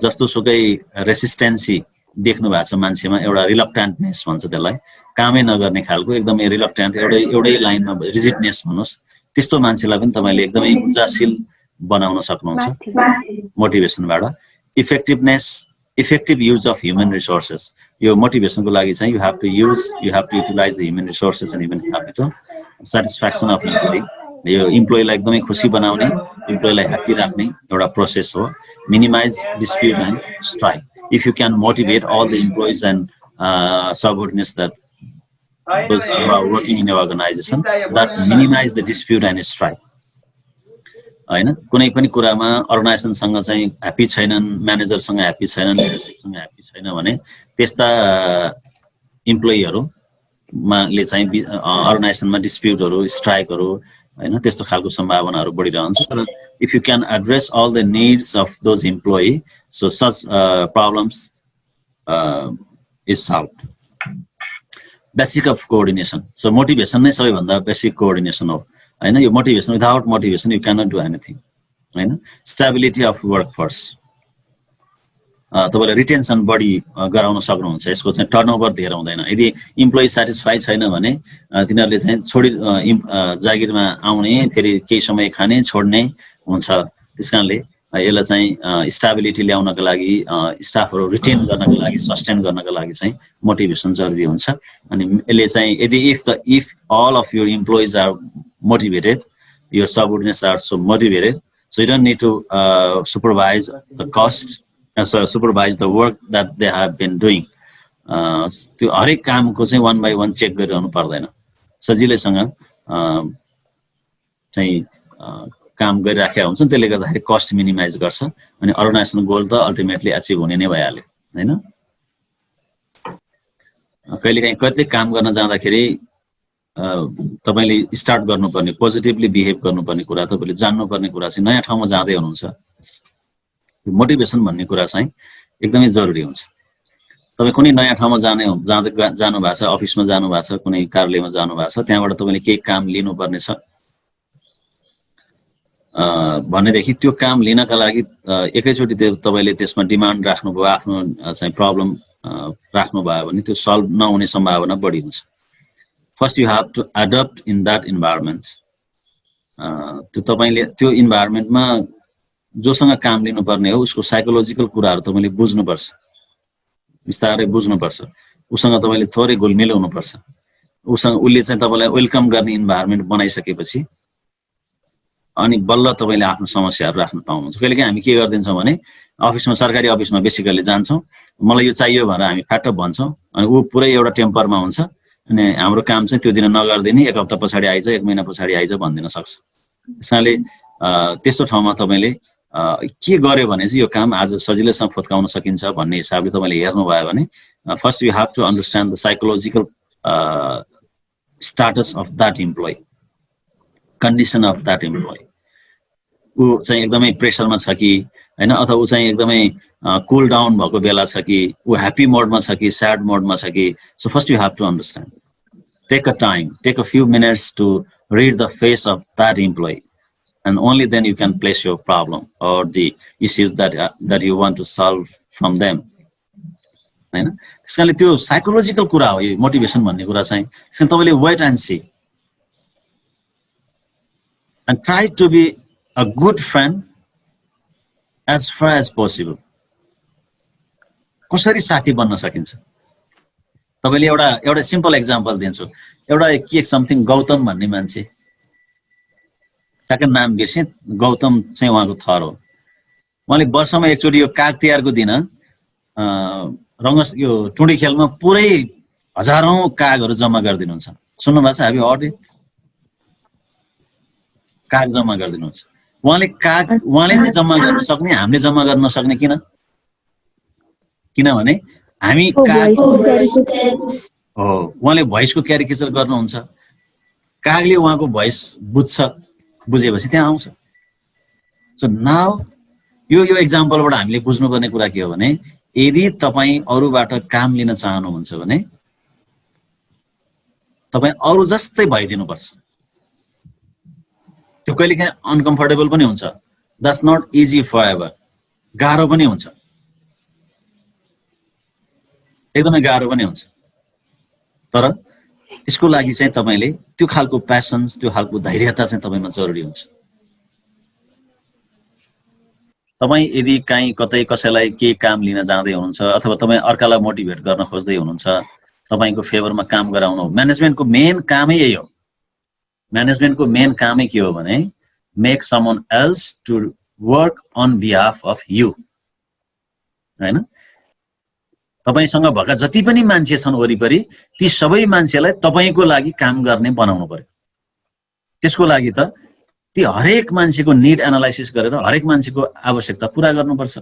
Speaker 1: जस्तो सुकै रेसिस्टेन्सी देख्नु भएको छ मान्छेमा एउटा रिलक्टेन्टनेस भन्छ त्यसलाई कामै नगर्ने खालको एकदमै रिलक्टेन्ट एउटै लाइनमा रिजिडनेस भन्नुस् त्यस्तो मान्छेलाई पनि तपाईले एकदमै ऊर्जाशील बनाउन सक्नुहुन्छ मोटिभेसनबाट effective use of human resources यो मोटिभेसनको लागि चाहिँ you have to utilise the human resources and human capital satisfaction of employee यो इम्प्लोइलाई एकदमै खुसी बनाउने इम्प्लोइलाई ह्याप्पी राख्ने एउटा प्रोसेस हो minimise dispute and strike if you can motivate all the employees and subordinates that those who are working in your organization that minimize the dispute and strike हैन कुनै पनि कुरामा अर्गनाइजेसन सँग चाहिँ ह्यापी छैनन् म्यानेजर सँग ह्यापी छैनन् लिडरशिप सँग ह्यापी छैन भने त्यस्ता इम्प्लोइहरु माले चाहिँ अर्गनाइजेसनमा डिस्प्युटहरु स्ट्राइकहरु हैन त्यस्तो खालको सम्भावनाहरु बढिरहन्छ तर if you can address all the needs of those employee so such problems is solved. Basic of coordination. So motivation नै सबैभन्दा basic coordination हो हैन यो motivation without motivation you cannot do anything हैन stability of workforce तपाईले रिटेन्सन बढी गराउन सक्नुहुन्छ यसको चाहिँ टर्नओभर धेरै हुँदैन यदि इम्प्लोइ सेटिस्फाई छैन भने तिनीहरुले चाहिँ छोडी जागिरमा आउने फेरि केही समय खाने छोड्ने हुन्छ त्यसकारणले यसलाई चाहिँ स्टेबिलिटी ल्याउनको लागि स्टाफहरु रिटेन गर्नको लागि सस्टेन गर्नको लागि चाहिँ मोटिभेसन जरुरी हुन्छ अनि यसले चाहिँ यदि if all of your employees are motivated your subordinates are so motivated so you don't need to supervise the cost supervise the work that they have been doing त्यो हरेक कामको चाहिँ one by one चेक गरिरहनु पर्दैन सजिलैसँग चाहिँ काम गरिराखेका हुन्छन् त्यसले गर्दाखेरि कस्ट मिनिमाइज गर्छ अनि अर्गनाइजेसन गोल त अल्टिमेटली अचिभ हुने नै भइहाल्यो हैन कहिलेकाहीँ कतै काम गर्न जाँदाखेरि तपाईले स्टार्ट गर्नुपर्ने पोजिटिभली बिहेभ गर्नुपर्ने कुरा तपाईले जान्नुपर्ने कुरा चाहिँ नयाँ ठाउँमा जाँदै हुनुहुन्छ मोटिभेसन भन्ने कुरा चाहिँ एकदमै जरुरी हुन्छ तपाई कुनै नयाँ ठाउँमा जानु भएको छ अफिसमा जानु भएको छ कुनै कार्यालयमा जानु भएको छ त्यहाँबाट तपाईले केही काम लिनुपर्ने छ भनेदेखि त्यो काम लिनका लागि एकैचोटी तपाईले त्यसमा डिमान्ड राख्नुभयो आफ्नो चाहिँ प्रब्लम राख्नुभयो भने त्यो सल्भ नहुने सम्भावना बढी हुन्छ first you have to adapt in that environment त्यो तपाईले त्यो इन्भाइरोमेन्टमा जोसँग काम लिनुपर्ने हो उसको साइकोलोजिकल कुराहरु तपाईले बुझ्नुपर्छ विस्तारै बुझ्नुपर्छ उसँग तपाईले थोरै घुलमिल हुनुपर्छ उसँग उले चाहिँ तपाईलाई वेलकम गर्ने इन्भाइरोमेन्ट बनाइसकेपछि अनि बल्ल तपाईले आफ्नो समस्याहरु राख्न पाउनुहुन्छ कहिलेकाहीँ हामी के गर्दिन्छौं भने अफिसमा सरकारी अफिसमा बेसिकली जान्छौं मलाई यो चाहियो भनेर हामी फ्याट भन्छौं अनि उ पुरै एउटा टेम्परमा हुन्छ अनि हाम्रो काम चाहिँ त्यो दिन नगर्दिने एक हप्ता पछाडी आइज एक महिना पछाडी आइज भन्दिन सक्छ त्यसैले त्यस्तो ठाउँमा तपाईले के गर्यो भने चाहिँ यो काम आज सजिलैसँग फुत्काउन सकिन्छ भन्ने हिसाबले तपाईले हेर्नु भयो भने first you have to understand the psychological status of that employee condition of that employee उ चाहिँ एकदमै प्रेसरमा छ कि हैन अथवा उ चाहिँ एकदमै कुल डाउन भएको बेला छ कि उ ह्यापी मोडमा छ कि सैड मोडमा छ कि so first you have to understand take a few minutes to read the face of that employee and only then you can place your problem or the issues that you want to solve from them हैन त्यसकारणले त्यो साइकोलोजिकल कुरा हो यो मोटिभेसन भन्ने कुरा चाहिँ त्यसैले तपाईले wait and see and try to be a good friend as far as possible कसरी साथी बन्न सकिन्छ तपाईले एउटा सिम्पल एक्जाम्पल दिन्छु एउटा के समथिङ गौतम भन्ने मान्छे ठ्याक्कै नाम बिर्से गौतम चाहिँ उहाँको थर हो उहाँले वर्षमा एकचोटी यो काग तिहारको दिन यो टुँडी खेलमा पुरै हजारौं कागहरु जम्मा गरिदिनुहुन्छ सुन्नु भएको छ हेभ यु हर्ड इट काग जम्मा गरिदिनुहुन्छ उहाँले चाहिँ जम्मा गर्न सक्ने हामीले जम्मा गर्न नसक्ने किनभने हामी उहाँले भोइसको क्यारिकेचर गर्नुहुन्छ कागले उहाँको भोइस बुझेपछि त्यहाँ आउँछ सो नाउ यो एक्जाम्पलबाट हामीले बुझ्नुपर्ने कुरा के हो भने यदि तपाईँ अरूबाट काम लिन चाहनुहुन्छ भने तपाईँ अरू जस्तै भइदिनुपर्छ त्यो कहिलेकाहीँ अनकम्फर्टेबल पनि हुन्छ that's not easy for ever गाह्रो पनि हुन्छ एकदमै गाह्रो पनि हुन्छ तर त्यसको लागि चाहिँ तपाईले त्यो खालको प्यासन्स त्यो खालको धैर्यता चाहिँ तपाईमा जरुरी हुन्छ तपाई यदि कहीँ कतै कसैलाई के काम लिन जाँदै हुनुहुन्छ अथवा तपाई अर्कालाई मोटिभेट गर्न खोज्दै हुनुहुन्छ तपाईको फेभरमा काम गराउनु म्यानेजमेन्टको मेन कामै यही हो म्यानेजमेन्टको मेन कामै के हो भने make someone else to work on behalf of you हैन तपाईसँग भएका जति पनि मान्छे छन् वरिपरि ती सबै मान्छेलाई तपाईको लागि काम गर्ने बनाउनु पर्यो त्यसको लागि त ती हरेक मान्छेको नीड एनालाइसिस गरेर हरेक मान्छेको आवश्यकता पूरा गर्नुपर्छ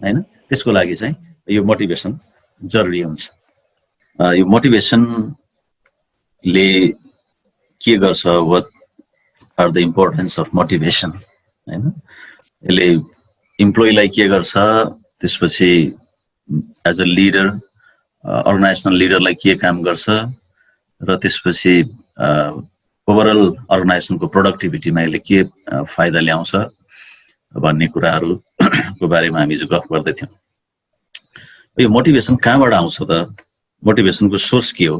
Speaker 1: हैन त्यसको लागि चाहिँ यो मोटिभेसन जरुरी हुन्छ यो मोटिभेसन ले के गर्छ what are the importance of motivation हैन यसले इम्प्लोइलाई के गर्छ त्यसपछि एज अ लिडर अर्गनाइजेसनल लिडरलाई के काम गर्छ र त्यसपछि ओभरअल अर्गनाइजेसनको प्रोडक्टिभिटीमा यसले के फाइदा ल्याउँछ भन्ने कुराहरुको बारेमा हामी जो गफ गर्दै थियौं यो मोटिभेसन कहाँबाट आउँछ त मोटिभेसनको सोर्स के हो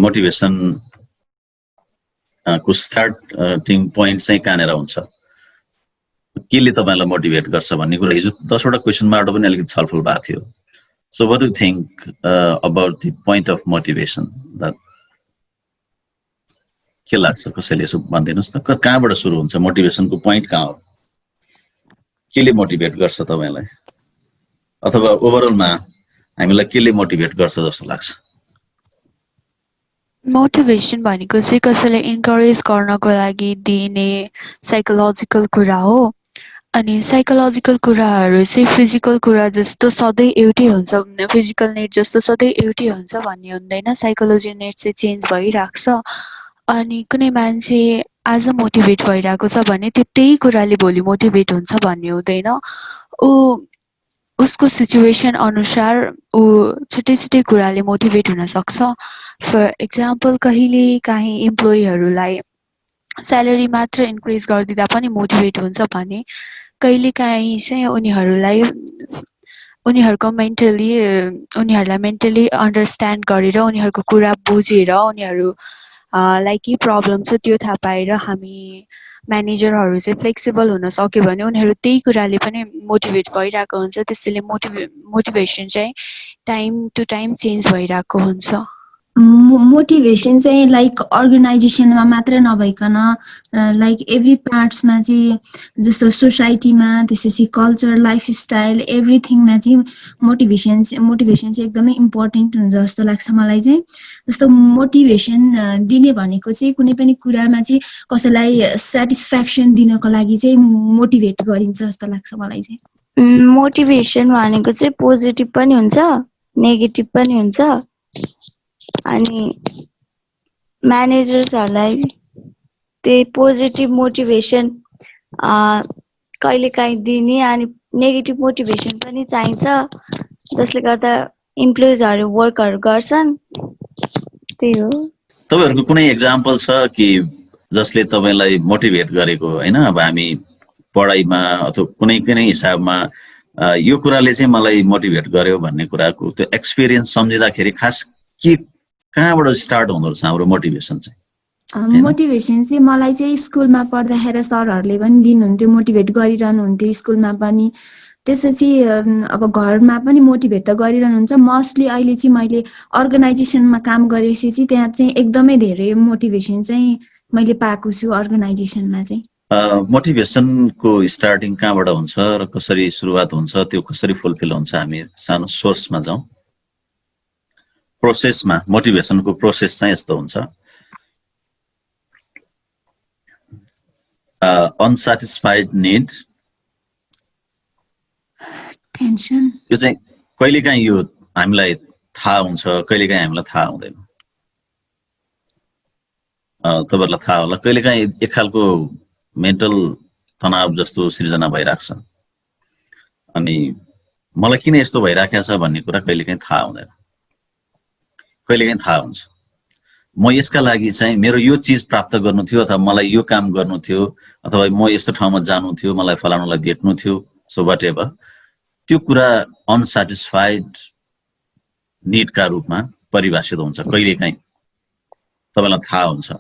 Speaker 1: मोटिभेसन को स्टार्टिङ पोइन्ट चाहिँ कहाँनेर हुन्छ केले तपाईलाई मोटिभेट गर्छ भन्ने कुरा हिजो 10 वटा क्वेशनबाट पनि अलिकति छलफल भएको थियो so what do you think about the point of motivation that के लाग्छ कसैले यसो भन्दिनुस् त कहाँबाट सुरु हुन्छ मोटिभेसनको पोइन्ट कहाँ हो केले मोटिभेट गर्छ तपाईलाई अथवा ओभरअलमा हामीलाई केले मोटिभेट गर्छ जस्तो लाग्छ
Speaker 3: मोटिभेसन भनेको चाहिँ कसैलाई इन्करेज गर्नको लागि दिने साइकोलोजिकल कुरा हो अनि साइकोलोजिकल कुराहरु चाहिँ फिजिकल कुरा जस्तो सधैँ एउटै हुन्छ फिजिकल नीड जस्तो सधैँ एउटै हुन्छ भन्ने हुँदैन साइकोलोजी नीड चाहिँ चेन्ज भइराख्छ अनि कुनै मान्छे आज मोटिभेट भइराको छ भने त्यो त्यही कुराले भोलि मोटिभेट हुन्छ भन्ने हुँदैन उसको सिचुएसन अनुसार उ छिटै कुराले मोटिभेट हुन सक्छ फर एक्जाम्पल कहिले काहीँ इम्प्लोइहरुलाई स्यालेरी मात्र इन्क्रिज गरिदिदा पनि मोटिभेट हुन्छ भने कहिले काहीँ चाहिँ उनीहरुलाई मेन्टली अन्डरस्ट्यान्ड गरेर उनीहरुको कुरा बुझेर उनीहरु लाई के प्रब्लम छ त्यो थाहा पाएर हामी म्यानेजरहरु चाहिँ फ्लेक्सिबल हुन सक्यो भने उनीहरु त्यही कुराले पनि मोटिभेट भइराको हुन्छ त्यसैले मोटिभेसन चाहिँ टाइम टु टाइम चेन्ज भइराको हुन्छ
Speaker 2: मोटिभेसन चाहिँ लाइक अर्गनाइजेसनमा मात्र नभइकन लाइक एभ्री पार्ट्समा चाहिँ जस्तो सोसाइटीमा त्यसपछि कल्चर लाइफस्टाइल एभ्रीथिङमा चाहिँ मोटिभेसन चाहिँ एकदमै इम्पोर्टेन्ट हुन्छ जस्तो लाग्छ मलाई चाहिँ जस्तो मोटिभेसन दिने भनेको चाहिँ कुनै पनि कुरामा चाहिँ कसैलाई स्याटिस्फ्याक्सन दिनको लागि चाहिँ मोटिभेट गरिन्छ जस्तो लाग्छ मलाई चाहिँ
Speaker 4: मोटिभेसन भनेको चाहिँ पोजिटिभ पनि हुन्छ नेगेटिभ पनि हुन्छ अनि म्यानेजर्सहरुलाई त्यही पोजिटिभ मोटिभेसन कहिलेकाहीँ दिने अनि नेगेटिभ मोटिभेसन पनि चाहिन्छ जसले गर्दा इम्प्लोइजहरु वर्कहरु गर्छन् त्यही हो
Speaker 1: तपाईहरुको कुनै एक्जाम्पल छ कि जसले तपाईलाई मोटिभेट गरेको हैन अब हामी पढाइमा अथवा कुनै हिसाबमा यो कुराले चाहिँ मलाई मोटिभेट गर्यो भन्ने कुराको त्यो एक्सपीरियन्स सम्झिदाखेरि खास के कहाँबाट स्टार्ट हुँदो रहेछ हाम्रो मोटिभेसन चाहिँ
Speaker 2: मोटिभेसन चाहिँ मलाई चाहिँ स्कुलमा पढ्दाखेरि सरहरुले पनि दिनुहुन्थ्यो मोटिभेट गरिरहनु हुन्थ्यो स्कुलमा पनि त्यसपछि अब घरमा पनि मोटिभेट त गरिरहनुहुन्छ मोस्टली अहिले चाहिँ मैले अर्गनाइजेसनमा काम गरेपछि चाहिँ त्यहाँ चाहिँ एकदमै धेरै मोटिभेसन चाहिँ मैले पाएको छु अर्गनाइजेसनमा चाहिँ
Speaker 1: मोटिभेसनको स्टार्टिङ कहाँबाट हुन्छ र कसरी सुरुवात हुन्छ त्यो कसरी फुलफिल हुन्छ हामी सानो सोर्समा जाउँ प्रोसेसमा मोटिभेसनको प्रोसेस चाहिँ यस्तो हुन्छ अनसेटिस्फाइड निड
Speaker 2: टेन्सन
Speaker 1: यो चाहिँ कहिलेकाहीँ यो हामीलाई थाहा हुन्छ कहिलेकाहीँ हामीलाई थाहा हुँदैन तपाईहरुलाई थाहा होला कहिलेकाहीँ एक खालको मेन्टल तनाव जस्तो सृजना भइराख्छ अनि मलाई किन यस्तो भइराखेको छ भन्ने कुरा कहिलेकाहीँ थाहा हुँदैन कहिलेकाहीँ थाहा हुन्छ म यसका लागि चाहिँ मेरो यो चीज प्राप्त गर्नु थियो अथवा मलाई यो काम गर्नु थियो अथवा म यस्तो ठाउँमा जानु थियो मलाई फलानुलाई भेट्नु थियो सो व्हाटएभर त्यो कुरा अनसेटिस्फाइड निडका रूपमा परिभाषित हुन्छ कहिलेकाहीँ तपाईलाई थाहा हुन्छ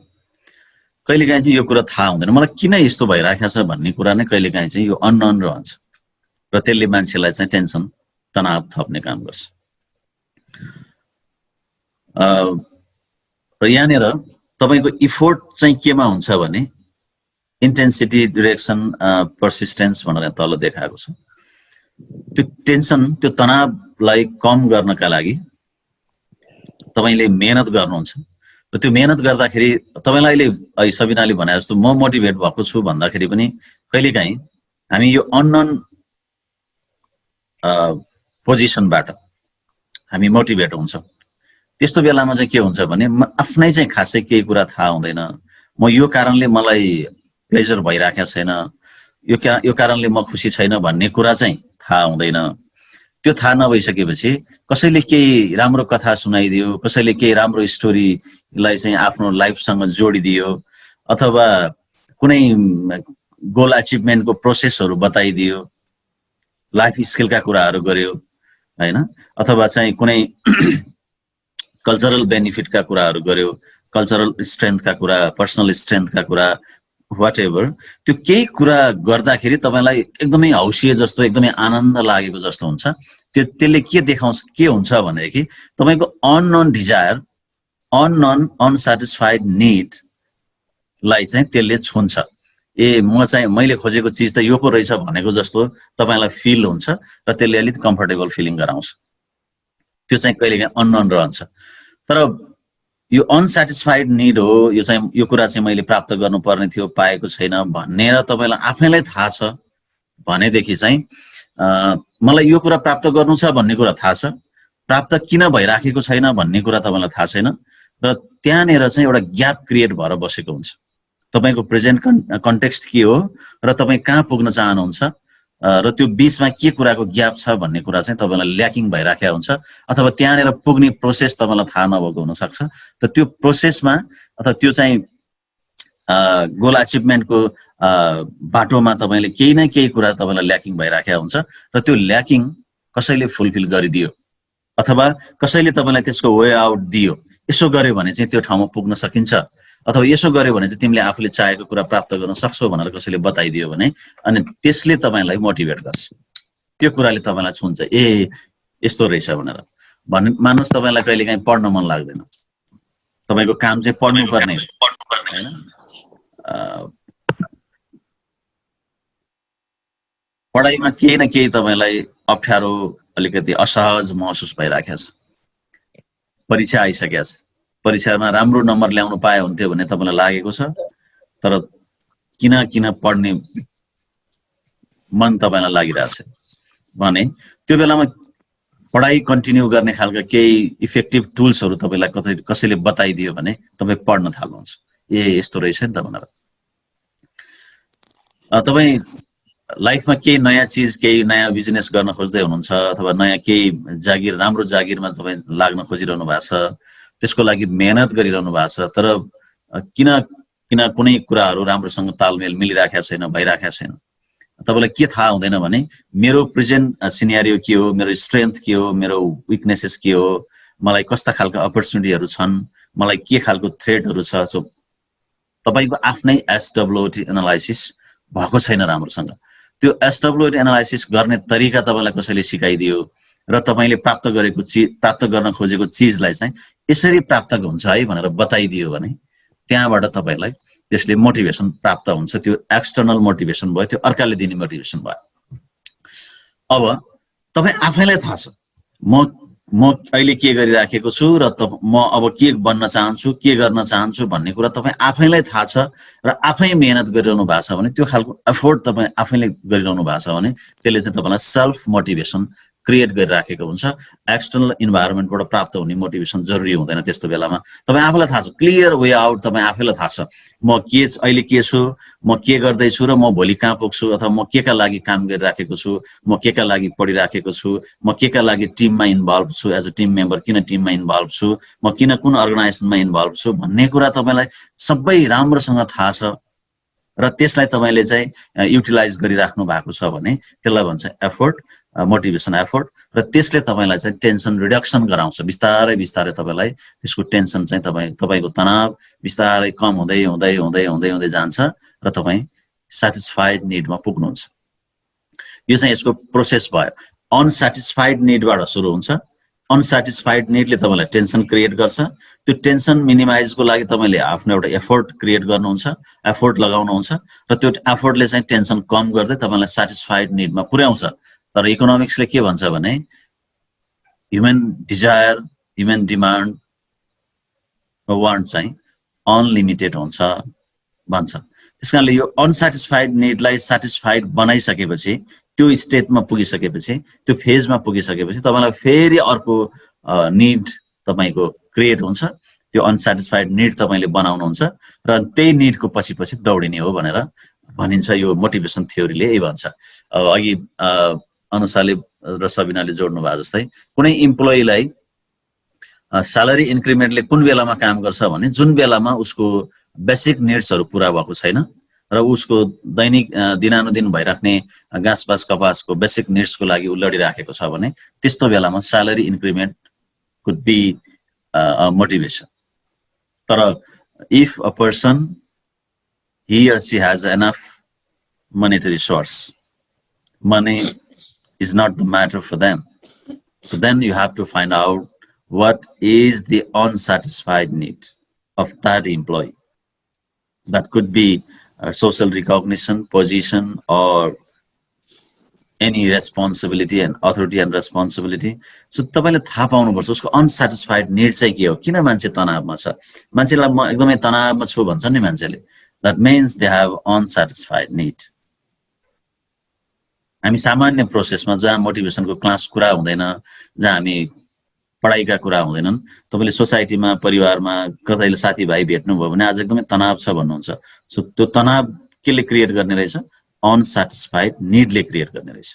Speaker 1: कहिलेकाहीँ चाहिँ यो कुरा थाहा हुँदैन मलाई किन यस्तो भइराखेको छ भन्ने कुरा नै कहिलेकाहीँ चाहिँ यो अननोन रहन्छ र त्यसले मान्छेलाई चाहिँ टेन्सन तनाव थप्ने काम गर्छ र यहाँनिर तपाईको इफोर्ट चाहिँ केमा हुन्छ भने इन्टेन्सिटी डिरेक्सन पर्सिस्टेन्स भनेर तल देखाएको छ त्यो टेन्सन त्यो तनावलाई कम गर्नका लागि तपाईले मेहनत गर्नुहुन्छ र त्यो मेहनत गर्दाखेरि तपाईलाई अहिले सबिनाले भने जस्तो म मोटिभेट भएको छु भन्दाखेरि पनि कहिलेकाहीँ हामी यो अननोन पोजिसनबाट हामी मोटिभेट हुन्छौँ त्यस्तो बेलामा चाहिँ के हुन्छ भने आफ्नै चाहिँ खासै केही कुरा थाहा हुँदैन म यो कारणले मलाई प्लेजर भइराखेको छैन यो कारणले म खुसी छैन भन्ने कुरा चाहिँ थाहा हुँदैन त्यो थाहा नभइसकेपछि कसैले केही राम्रो कथा सुनाइदियो कसैले केही राम्रो स्टोरीलाई चाहिँ आफ्नो लाइफसँग जोडिदियो अथवा कुनै गोल अचिभमेन्टको प्रोसेसहरू बताइदियो लाइफ स्किलका कुराहरू गर्यो हैन अथवा चाहिँ कुनै कल्चरल बेनिफिटका कुराहरू गर्यो कल्चरल स्ट्रेन्थका कुरा पर्सनल स्ट्रेन्थका कुरा व्हाटएभर त्यो केही कुरा गर्दाखेरि तपाईलाई एकदमै हौसिए जस्तो एकदमै आनन्द लागेको जस्तो हुन्छ त्यसले के देखाउँछ के हुन्छ भनेदेखि तपाईको unknown desire unknown unsatisfied need लाई चाहिँ त्यसले छुन्छ ए म चाहिँ मैले खोजेको चीज त यो पो रहेछ भनेको जस्तो तपाईलाई फिल हुन्छ र त्यसले अलिक कम्फर्टेबल फिलिङ गराउँछ त्यो चाहिँ कहिलेकाहीँ अननोन रहन्छ तर यो अनसेटिस्फाइड निड हो यो चाहिँ यो कुरा चाहिँ मैले प्राप्त गर्नुपर्ने थियो पाएको छैन भनेर तपाईलाई आफैलाई थाहा छ भनेदेखि चाहिँ मलाई यो कुरा प्राप्त गर्नु छ भन्ने कुरा थाहा छ प्राप्त किन भइराखेको छैन भन्ने कुरा तपाईलाई थाहा छैन र त्यहाँनेर चाहिँ एउटा ग्याप क्रिएट भएर बसेको हुन्छ तपाईको प्रेजेन्ट कन्टेक्स्ट के हो र तपाई कहाँ पुग्न चाहनुहुन्छ र त्यो बीचमा के कुराको ग्याप छ भन्ने कुरा चाहिँ तपाईलाई ल्याकिङ भइराखेको हुन्छ अथवा त्यहाँनेर पुग्ने प्रोसेस तपाईलाई थाहा नभएको हुन सक्छ त त्यो प्रोसेसमा अथवा त्यो चाहिँ गोल अचिभमेन्टको बाटोमा तपाईले केही न केही कुरा तपाईलाई ल्याकिङ भइराखेको हुन्छ र त्यो ल्याकिङ कसैले फुलफिल गरिदियो अथवा कसैले तपाईलाई त्यसको वे आउट दियो यसो गर्यो भने चाहिँ त्यो ठाउँमा पुग्न सकिन्छ अथवा यसो गर्यो भने चाहिँ तिमीले आफूले चाहेको कुरा प्राप्त गर्न सक्छौ भनेर कसैले बताइदियो भने अनि त्यसले तपाईलाई मोटिभेट गर्छ त्यो कुराले तपाईलाई छुन्छ ए यस्तो रहेछ भनेर मान्नुस् तपाईलाई कहिलेकाहीँ पढ्न मन लाग्दैन तपाईको काम चाहिँ पढ्नु पर्ने हैन पढाइमा केही न केही तपाईलाई अप्ठ्यारो अलिकति असहज महसुस भइराखेको छ परीक्षा आइसकेको छ परीक्षामा राम्रो नम्बर ल्याउन पाए हुन्थ्यो भने तपाईलाई लागेको छ तर किन पढ्ने मन तपाईलाई लागिरहेछ भने त्यो बेलामा पढाइ कन्टिन्यू गर्ने खालका केही इफेक्टिभ टुल्सहरु तपाईलाई कसैले बताइदियो भने तपाई पढ्न थाल्नुहुन्छ ए यस्तो रहेछ नि त भनेर तपाई लाइफमा केही नयाँ चीज केही नयाँ बिजनेस गर्न खोज्दै हुनुहुन्छ अथवा नयाँ केही जागिर राम्रो जागिरमा तपाई लाग्न खोजिरहनु भएको छ त्यसको लागि मेहनत गरिरहनु भएको छ तर किन कुनै कुराहरु राम्रोसँग तालमेल मिलिराखेको छैन भइराखेको छैन तपाईलाई के थाहा हुँदैन भने मेरो प्रेजेन्ट सिनेरियो के हो मेरो स्ट्रेन्थ के हो मेरो विकनेसेस के हो मलाई कस्ता खालका अपर्चुनिटीहरु छन् मलाई के खालको थ्रेटहरु छ सो तपाईको आफ्नै एसडब्ल्युटी एनालाइसिस भएको छैन राम्रोसँग त्यो एसडब्ल्युटी एनालाइसिस गर्ने तरिका तपाईलाई कसैले सिकाइदियो र तपाईले प्राप्त गर्न खोजेको चीजलाई चाहिँ यसरी प्राप्त हुन्छ है भनेर बताइदियो भने त्यहाँबाट तपाईलाई त्यसले मोटिभेसन प्राप्त हुन्छ त्यो एक्सटर्नल मोटिभेसन भयो त्यो अर्काले दिने मोटिभेसन भयो अब तपाई आफैलाई थाहा छ म म अहिले के गरिराखेको छु र म अब के बन्न चाहन्छु, के गर्न चाहन्छु भन्ने कुरा तपाईँ आफैलाई थाहा छ र आफै मेहनत गरिरहनु भएको छ भने त्यो खालको एफोर्ट तपाईँ आफैले गरिरहनु भएको छ भने त्यसले चाहिँ तपाईँलाई सेल्फ मोटिभेसन क्रिएट गरिराखेको हुन्छ। एक्सटर्नल इन्भाइरोमेन्टबाट प्राप्त हुने मोटिभेसन जरुरी हुँदैन त्यस्तो बेलामा। तपाईँ आफैलाई थाहा छ, क्लियर वे आउट तपाईँ आफैलाई थाहा छ, म के अहिले के छु, म के गर्दैछु र म भोलि कहाँ पुग्छु, अथवा म के का लागि काम गरिराखेको छु, म के का लागि पढिराखेको छु, म के का लागि टिममा इन्भल्भ छु, एज अ टिम मेम्बर किन टिममा इन्भल्भ छु, म किन कुन अर्गनाइजेसनमा इन्भल्भ छु भन्ने कुरा तपाईँलाई सबै राम्रोसँग थाहा छ र त्यसलाई तपाईँले चाहिँ युटिलाइज गरिराख्नु भएको छ भने त्यसलाई भन्छ एफोर्ट, मोटिभेसन एफोर्ट। र त्यसले तपाईँलाई चाहिँ टेन्सन रिडक्सन गराउँछ। बिस्तारै बिस्तारै तपाईँलाई त्यसको टेन्सन चाहिँ तपाईँको तनाव बिस्तारै कम हुँदै हुँदै हुँदै हुँदै हुँदै जान्छ र तपाईँ सेटिस्फाइड निडमा पुग्नुहुन्छ। यो चाहिँ यसको प्रोसेस भयो। अनसेटिस्फाइड निडबाट सुरु हुन्छ। अनसेटिस्फाइड निडले तपाईँलाई टेन्सन क्रिएट गर्छ। त्यो टेन्सन मिनिमाइजको लागि तपाईँले आफ्नो एउटा एफोर्ट क्रिएट गर्नुहुन्छ, एफोर्ट लगाउनुहुन्छ र त्यो एफोर्टले चाहिँ टेन्सन कम गर्दै तपाईँलाई सेटिस्फाइड निडमा पुर्याउँछ। तर इकोनोमिक्सले के भन्छ भने ह्युमन डिजायर, ह्युमन डिमान्ड र वान्ट चाहिँ अनलिमिटेड हुन्छ भन्छ। त्यसकारणले यो अनसेटिस्फाइड निडलाई सेटिस्फाइड बनाइसकेपछि, त्यो स्टेटमा पुगिसकेपछि, त्यो फेजमा पुगिसकेपछि तपाईँलाई फेरि अर्को निड तपाईँको क्रिएट हुन्छ। त्यो अनसेटिस्फाइड निड तपाईँले बनाउनुहुन्छ र त्यही निडको पछि पछि दौडिने हो भनेर भनिन्छ। यो मोटिभेसन थ्योरीले यही भन्छ। अघि अनुसारले र सबिनाले जोड्नु भएको जस्तै कुनै इम्प्लोइलाई स्यालेरी इन्क्रिमेन्टले कुन बेलामा काम गर्छ भने जुन बेलामा उसको बेसिक निड्सहरू पुरा भएको छैन र उसको दैनिक दिनानुदिन भइराख्ने घाँसपास कपासको बेसिक निड्सको लागि उ लडिराखेको छ भने त्यस्तो बेलामा salary increment could be motivation. तर if a person he or she has enough monetary source, money is not the matter for them. So then you have to find out what is the unsatisfied need of that employee. That could be social recognition, position, or any responsibility and authority and responsibility. So तपाईले थाहा पाउनुपर्छ उसको अनसेटिस्फाइड निड चाहिँ के हो, किन मान्छे तनावमा छ। मान्छेलाई म एकदमै तनावमा छु भन्छ नि मान्छेले, that means they have unsatisfied need. हामी सामान्य प्रोसेसमा जहाँ मोटिभेसनको क्लास कुरा हुँदैन, जहाँ हामी पढाइका कुरा हुँदैनन्, तपाईले सोसाइटीमा, परिवारमा कतैले साथीभाइ भेट्नुभयो भने आज एकदमै तनाव छ भन्नुहुन्छ। सो त्यो तनाव केले क्रिएट गर्ने रहेछ? अनसेटिस्फाइड निडले क्रिएट गर्ने रहेछ।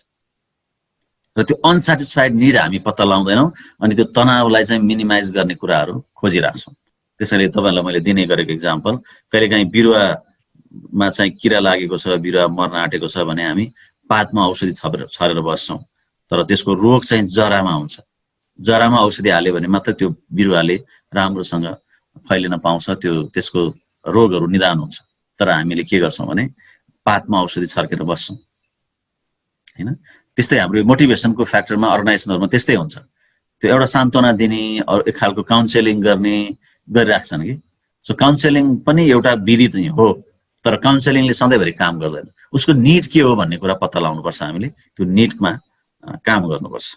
Speaker 1: र त्यो अनसेटिस्फाइड निड हामी पत्ता लगाउँदैनौँ अनि त्यो तनावलाई चाहिँ मिनिमाइज गर्ने कुराहरू खोजिरहेछौँ। त्यसैले तपाईलाई मैले दिने गरेको एक्जाम्पल, कहिलेकाहीँ बिरुवामा चाहिँ किरा लागेको छ, बिरुवा मर्न आँटेको छ भने हामी पातमा औषधि छरेर बस्छौँ, तर त्यसको रोग चाहिँ जरामा हुन्छ। जरामा औषधि हाल्यो भने मात्र त्यो बिरुवाले राम्रोसँग फैलिन पाउँछ, त्यसको रोगहरू निदान हुन्छ। तर हामीले के गर्छौँ भने पातमा औषधि छर्केर बस्छौँ, हैन? त्यस्तै हाम्रो मोटिभेसनको फ्याक्टरमा अर्गनाइजेसनहरुमा त्यस्तै हुन्छ। त्यो एउटा सान्त्वना दिने, एक खालको काउन्सेलिङ गर्ने गरिराख्छन् कि। सो काउन्सेलिङ पनि एउटा विधि चाहिँ हो, तर काउन्सेलिङले सधैँभरि काम गर्दैन। उसको निड के हो भन्ने कुरा पत्ता लगाउनुपर्छ हामीले, त्यो निडमा काम गर्नुपर्छ।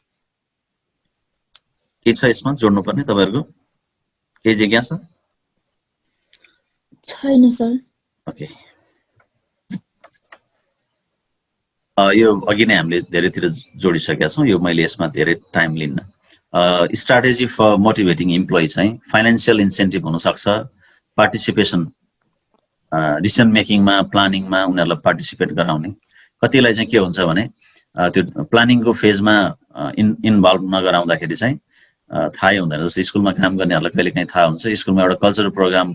Speaker 1: के छ यसमा जोड्नुपर्ने तपाईहरुको? केही जिज्ञासा
Speaker 2: छैन सर।
Speaker 1: ओके, यो अघि नै हामीले धेरैतिर जोडिसकेका छौँ, यो मैले यसमा धेरै टाइम लिन्न। स्ट्राटेजी फर मोटिभेटिङ इम्प्लोइ चाहिँ फाइनेन्शियल इन्सेन्टिभ हुनसक्छ, पार्टिसिपेसन डिसिजन मेकिङमा, प्लानिङमा उनीहरूलाई पार्टिसिपेट गराउने। कतिलाई चाहिँ के हुन्छ भने त्यो प्लानिङको फेजमा इन्भल्भ नगराउँदाखेरि चाहिँ थाहै हुँदैन। जस्तो स्कुलमा काम गर्नेहरूलाई कहिलेकाहीँ थाहा हुन्छ, स्कुलमा एउटा कल्चरल प्रोग्राम,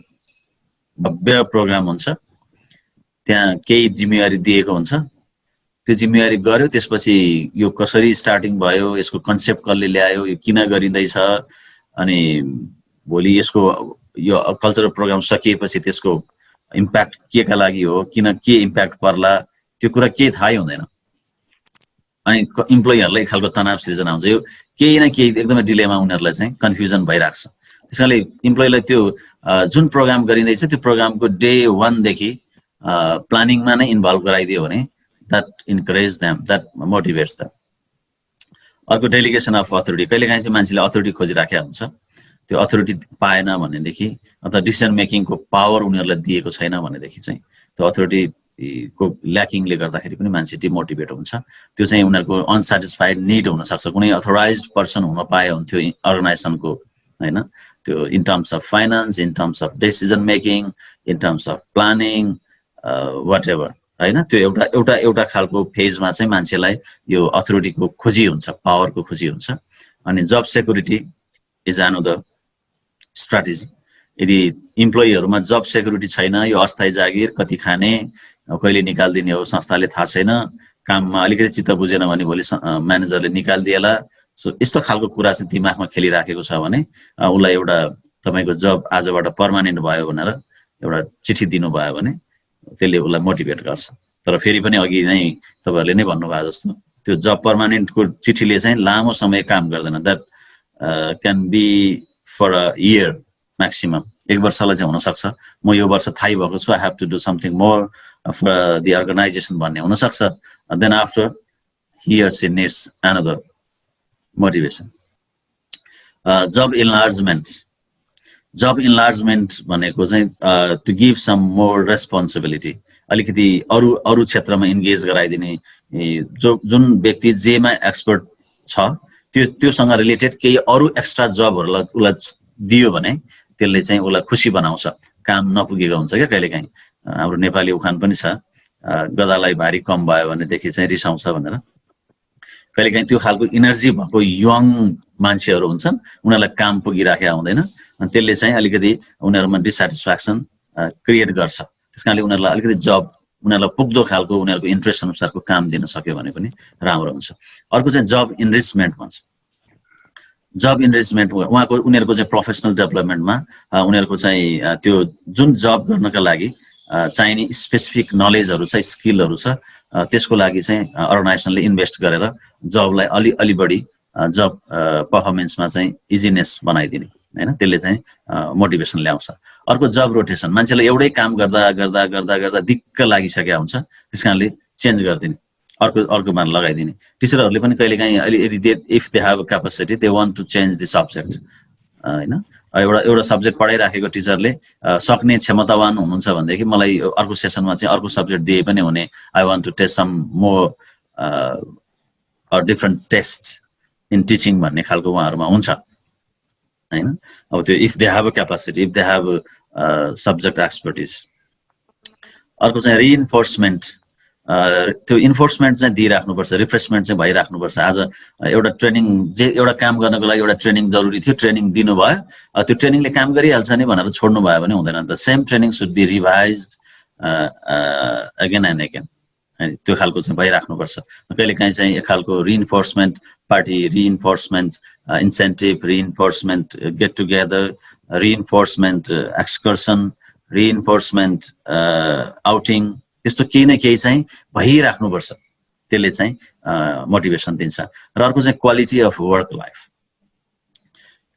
Speaker 1: भव्य प्रोग्राम हुन्छ, त्यहाँ केही जिम्मेवारी दिएको हुन्छ, त्यो जिम्मेवारी गर्यो, त्यसपछि यो कसरी स्टार्टिङ भयो, यसको कन्सेप्ट कसले ल्यायो, यो किन गरिँदैछ, अनि भोलि यसको यो कल्चरल प्रोग्राम सकिएपछि त्यसको इम्प्याक्ट के का लागि हो, किन के इम्प्याक्ट पर्ला, त्यो कुरा केही थाहै हुँदैन। अनि इम्प्लोइहरूलाई एक खालको तनाव सिर्जना हुन्छ, यो केही न केही एकदमै डिलेमा उनीहरूलाई चाहिँ कन्फ्युजन भइरहेको छ। त्यसैले इम्प्लोइलाई त्यो जुन प्रोग्राम गरिँदैछ त्यो प्रोग्रामको डे 1 देखि प्लानिङमा नै इन्भल्भ गराइदियो भने that encourage them, that motivates them. अर्को डेलिगेसन अफ अथोरिटी, कहिलेकाहीँ चाहिँ मान्छेले अथोरिटी खोजिराखेको हुन्छ, त्यो अथोरिटी पाएन भनेदेखि अथवा डिसिजन मेकिङको पावर उनीहरूलाई दिएको छैन भनेदेखि चाहिँ त्यो अथोरिटीको ल्याकिङले गर्दाखेरि पनि मान्छे डिमोटिभेट हुन्छ। त्यो चाहिँ उनीहरूको अनसेटिस्फाइड निड हुनसक्छ। कुनै अथोराइज्ड पर्सन हुन पाए हुन्थ्यो अर्गनाइजेसनको, होइन, त्यो in terms of finance, in terms of decision making, in terms of planning, whatever, होइन, त्यो एउटा एउटा एउटा खालको फेजमा चाहिँ मान्छेलाई यो अथोरिटीको खोजी हुन्छ, पावरको खोजी हुन्छ। अनि जब सेक्युरिटी इज अनदर स्ट्राटेजी। यदि इम्प्लोइहरूमा जब सेक्युरिटी छैन, यो अस्थायी जागिर कति खाने, कहिले निकालिदिने हो संस्थाले थाहा छैन, काममा अलिकति चित्त बुझेन भने भोलि म्यानेजरले निकालिदिएला, सो यस्तो खालको कुरा चाहिँ दिमागमा खेलिराखेको छ भने उसलाई एउटा तपाईँको जब आजबाट पर्मानेन्ट भयो भनेर एउटा चिठी दिनुभयो भने त्यसले उसलाई मोटिभेट गर्छ। तर फेरि पनि अघि नै तपाईँहरूले नै भन्नुभयो जस्तो त्यो जब पर्मानेन्टको चिठीले चाहिँ लामो समय काम गर्दैन। That can be for a year maximum, 1 वर्षलाई चाहिँ हुनसक्छ। म यो वर्ष थाहै भएको छु, I have to do something more for the organisation भन्ने हुनसक्छ। Then after he or she needs another motivation. जब इन्लार्जमेन्ट, जब इन्लार्जमेन्ट भनेको चाहिँ to give some more responsibility, अलिकति अरू क्षेत्रमा इन्गेज गराइदिने। जुन व्यक्ति जेमा एक्सपर्ट छ त्योसँग रिलेटेड केही अरू एक्स्ट्रा जबहरूलाई उसलाई दियो भने त्यसले चाहिँ उसलाई खुसी बनाउँछ। काम नपुगेको हुन्छ क्या कहिलेकाहीँ। हाम्रो नेपाली उखान पनि छ, गदालाई भारी कम भयो भनेदेखि चाहिँ रिसाउँछ भनेर। कहिलेकाहीँ त्यो खालको इनर्जी भएको यङ मान्छेहरू हुन्छन्, उनीहरूलाई काम पुगिराखेको हुँदैन, अनि त्यसले चाहिँ अलिकति उनीहरूमा डिसेटिस्फ्याक्सन क्रिएट गर्छ। त्यस कारणले उनीहरूलाई अलिकति जब उनीहरूलाई पुग्दो खालको उनीहरूको इन्ट्रेस्ट अनुसारको काम दिन सक्यो भने पनि राम्रो हुन्छ। अर्को चाहिँ जब इनरिचमेन्ट भन्छ। जब इनरिचमेन्ट उनीहरूको चाहिँ प्रोफेसनल डेभलपमेन्टमा उनीहरूको चाहिँ त्यो जुन जब गर्नका लागि चाहिने स्पेसिफिक नलेजहरू छ, स्किलहरू छ, त्यसको लागि चाहिँ अर्गनाइजेसनले इन्भेस्ट गरेर जबलाई अलि बढी जब पर्फर्मेन्समा चाहिँ इजिनेस बनाइदिने, होइन, त्यसले चाहिँ मोटिभेसन ल्याउँछ। अर्को जब रोटेसन, मान्छेलाई एउटै काम गर्दा गर्दा गर्दा गर्दा दिक्क लागिसकेका हुन्छ, त्यस कारणले चेन्ज गरिदिने, अर्कोमा लगाइदिने। टिचरहरूले पनि कहिलेकाहीँ अहिले यदि if they have capacity they want to change the subject, होइन, एउटा सब्जेक्ट पढाइराखेको टिचरले सक्ने क्षमतावान हुनुहुन्छ भनेदेखि मलाई अर्को सेसनमा चाहिँ अर्को सब्जेक्ट दिए पनि हुने, I want to test some more different test in teaching भन्ने खालको उहाँहरूमा हुन्छ, होइन। अब त्यो if they have a capacity, if they have subject expertise. अर्को चाहिँ रिइन्फोर्समेन्ट, त्यो इन्फोर्समेन्ट चाहिँ दिइराख्नुपर्छ, रिफ्रेसमेन्ट चाहिँ भइराख्नुपर्छ। आज एउटा ट्रेनिङ, जे एउटा काम गर्नको लागि एउटा ट्रेनिङ जरुरी थियो, ट्रेनिङ दिनुभयो, त्यो ट्रेनिङले काम गरिहाल्छ नि भनेर छोड्नु भयो भने हुँदैन। The same training should be revised again and again, त्यो खालको चाहिँ भइराख्नुपर्छ। कहिलेकाहीँ चाहिँ एक खालको reinforcement party, reinforcement incentive, reinforcement get together, reinforcement excursion, reinforcement outing, त्यस्तो केही न केही चाहिँ भइराख्नुपर्छ। त्यसले चाहिँ मोटिभेसन दिन्छ। र अर्को चाहिँ क्वालिटी अफ वर्क लाइफ।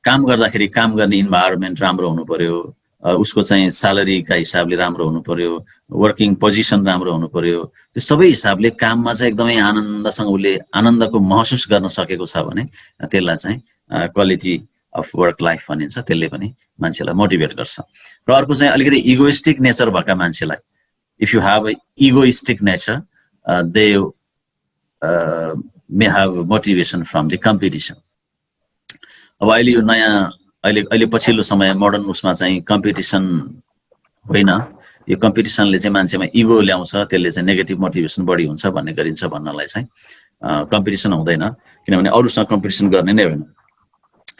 Speaker 1: काम गर्दाखेरि काम गर्ने इन्भाइरोमेन्ट राम्रो हुनु पर्यो, उसको चाहिँ स्यालेरीका हिसाबले राम्रो हुनु पर्यो, वर्किङ पोजिसन राम्रो हुनु पर्यो। त्यो सबै हिसाबले काममा चाहिँ एकदमै आनन्दसँग उसले आनन्दको महसुस गर्न सकेको छ भने त्यसलाई चाहिँ क्वालिटी अफ वर्क लाइफ भनिन्छ। त्यसले पनि मान्छेलाई मोटिभेट गर्छ। र अर्को चाहिँ अलिकति इगोइस्टिक नेचर भएका मान्छेलाई, if you have a egoistic nature they may have motivation from the competition. अब अहिले यो नयाँ अहिले पछिल्लो समय मोडर्न उसमा चाहिँ कम्पिटिसन होइन, यो कम्पिटिसनले चाहिँ मान्छेमा इगो ल्याउँछ, त्यसले चाहिँ नेगेटिभ मोटिभेसन बढी हुन्छ भन्ने गरिन्छ। भन्नलाई चाहिँ कम्पिटिसन हुँदैन, किनभने अरूसँग कम्पिटिसन गर्ने नै होइन।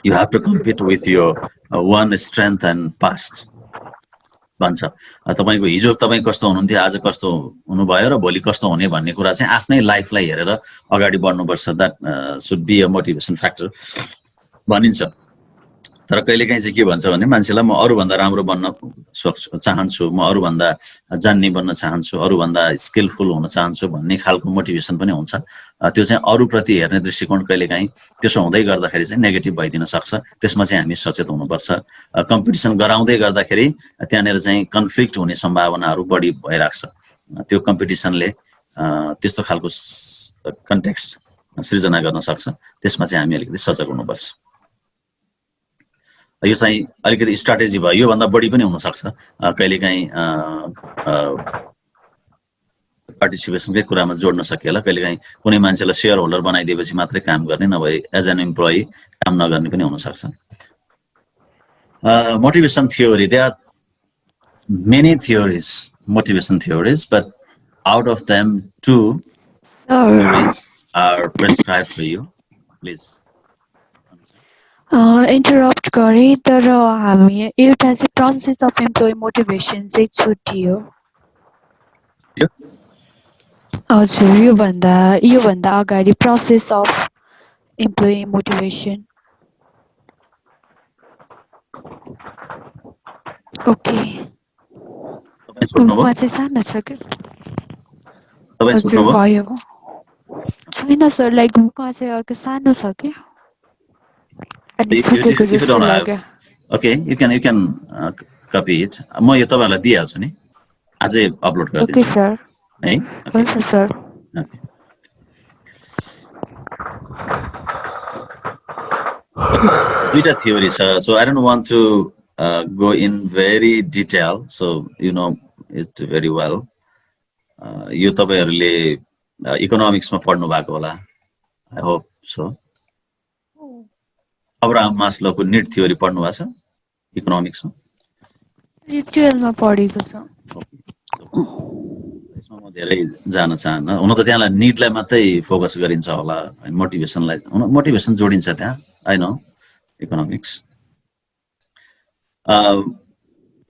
Speaker 1: You have to compete with your own strength and past भन्छ। तपाईँको हिजो तपाईँ कस्तो हुनुहुन्थ्यो, आज कस्तो हुनुभयो र भोलि कस्तो हुने भन्ने कुरा चाहिँ आफ्नै लाइफलाई हेरेर अगाडि बढ्नुपर्छ। That should be a motivation factor भनिन्छ। तर कहिलेकाहीँ चाहिँ के भन्छ भने मान्छेलाई म अरूभन्दा राम्रो बन्न चाहन्छु, म अरूभन्दा जान्ने बन्न चाहन्छु, अरूभन्दा स्किलफुल हुन चाहन्छु भन्ने खालको मोटिभेसन पनि हुन्छ। त्यो चाहिँ अरूप्रति हेर्ने दृष्टिकोण कहिलेकाहीँ त्यसो हुँदै गर्दाखेरि चाहिँ नेगेटिभ भइदिन सक्छ। त्यसमा चाहिँ हामी सचेत हुनुपर्छ। कम्पिटिसन गराउँदै गर्दाखेरि त्यहाँनिर चाहिँ कन्फ्लिक्ट हुने सम्भावनाहरू बढी भइराख्छ। त्यो कम्पिटिसनले त्यस्तो खालको कन्टेक्स्ट सृजना गर्न सक्छ, त्यसमा चाहिँ हामी अलिकति सजग हुनुपर्छ। यो चाहिँ अलिकति स्ट्राटेजी भयो, योभन्दा बढी पनि हुनसक्छ। कहिलेकाहीँ पार्टिसिपेसनकै कुरामा जोड्न सकिएला, कहिलेकाहीँ कुनै मान्छेलाई सेयर होल्डर बनाइदिएपछि मात्रै काम गर्ने, नभए एज एन इम्प्लोइ काम नगर्ने पनि हुनसक्छ। Motivation theory, there are many theories, motivation theories, but out of them 2 theories are prescribed for you. Please.
Speaker 3: Interrupt गरेँ, तर हामी एउटा चाहिँ प्रोसेस अफ इम्प्लोइ मोटिभेसन चाहिँ छुट्टियो।
Speaker 1: यो?
Speaker 3: हजुर, योभन्दा अगाडि process of employee motivation. Okay,
Speaker 1: तपाईँ छुट्नुभयो?
Speaker 3: उहाँ चाहिँ सानो छ कि?
Speaker 1: तपाईँ
Speaker 3: हजुर,
Speaker 1: छुट्नुभयो?
Speaker 3: भयो। छैन सर, लाइक उहाँ चाहिँ अर्को सानो छ कि? अनि फुटेको
Speaker 1: If you
Speaker 3: जस्तो
Speaker 1: don't
Speaker 3: लाग्यो।
Speaker 1: have, okay, you can copy it. म यो तपाईँहरूलाई दिइहाल्छु नि, आजै अपलोड
Speaker 3: ओके
Speaker 1: गरिदिन्छु
Speaker 3: सर,
Speaker 1: है।
Speaker 3: हुन्छ सर।
Speaker 1: Okay. Duita theory छ, so I don't want to go in very detail, so you know it very well. यो तपाईहरुले इकोनोमिक्समा पढ्नु भएको होला, I hope so. अब्राहम मास्लोको नीड थ्योरी पढ्नु भएको छ इकोनोमिक्समा?
Speaker 3: 12 मा पढेको छ।
Speaker 1: यसमा म धेरै जान चाहन्न, हुन त त्यहाँलाई नीडलाई मात्रै फोकस गरिन्छ होला, मोटिभेसनलाई मोटिभेसन जोडिन्छ त्यहाँ, I know इकोनोमिक्स।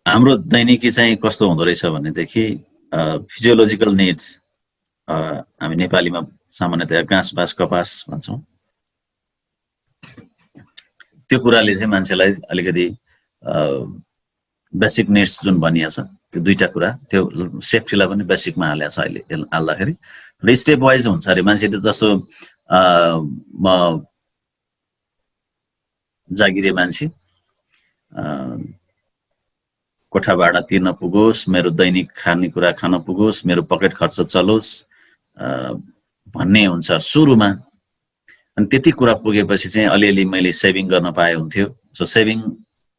Speaker 1: हाम्रो दैनिकी चाहिँ कस्तो हुँदो रहेछ भनेदेखि फिजियोलोजिकल निड्स, हामी नेपालीमा सामान्यतया घाँस बास कपास भन्छौँ, त्यो कुराले चाहिँ मान्छेलाई अलिकति बेसिक निड्स जुन भनिएको छ त्यो 2टा कुरा, त्यो सेफ्टीलाई पनि बेसिकमा हालेको छ अहिले हाल्दाखेरि। र स्टेप वाइज हुन्छ अरे मान्छेले, जस्तो म जागिरे मान्छे, कोठा भाडा तिर्न पुगोस्, मेरो दैनिक खानेकुरा खान पुगोस्, मेरो पकेट खर्च चलोस् भन्ने हुन्छ सुरुमा। अनि त्यति कुरा पुगेपछि चाहिँ अलिअलि मैले सेभिङ गर्न पाए हुन्थ्यो। सो सेभिङ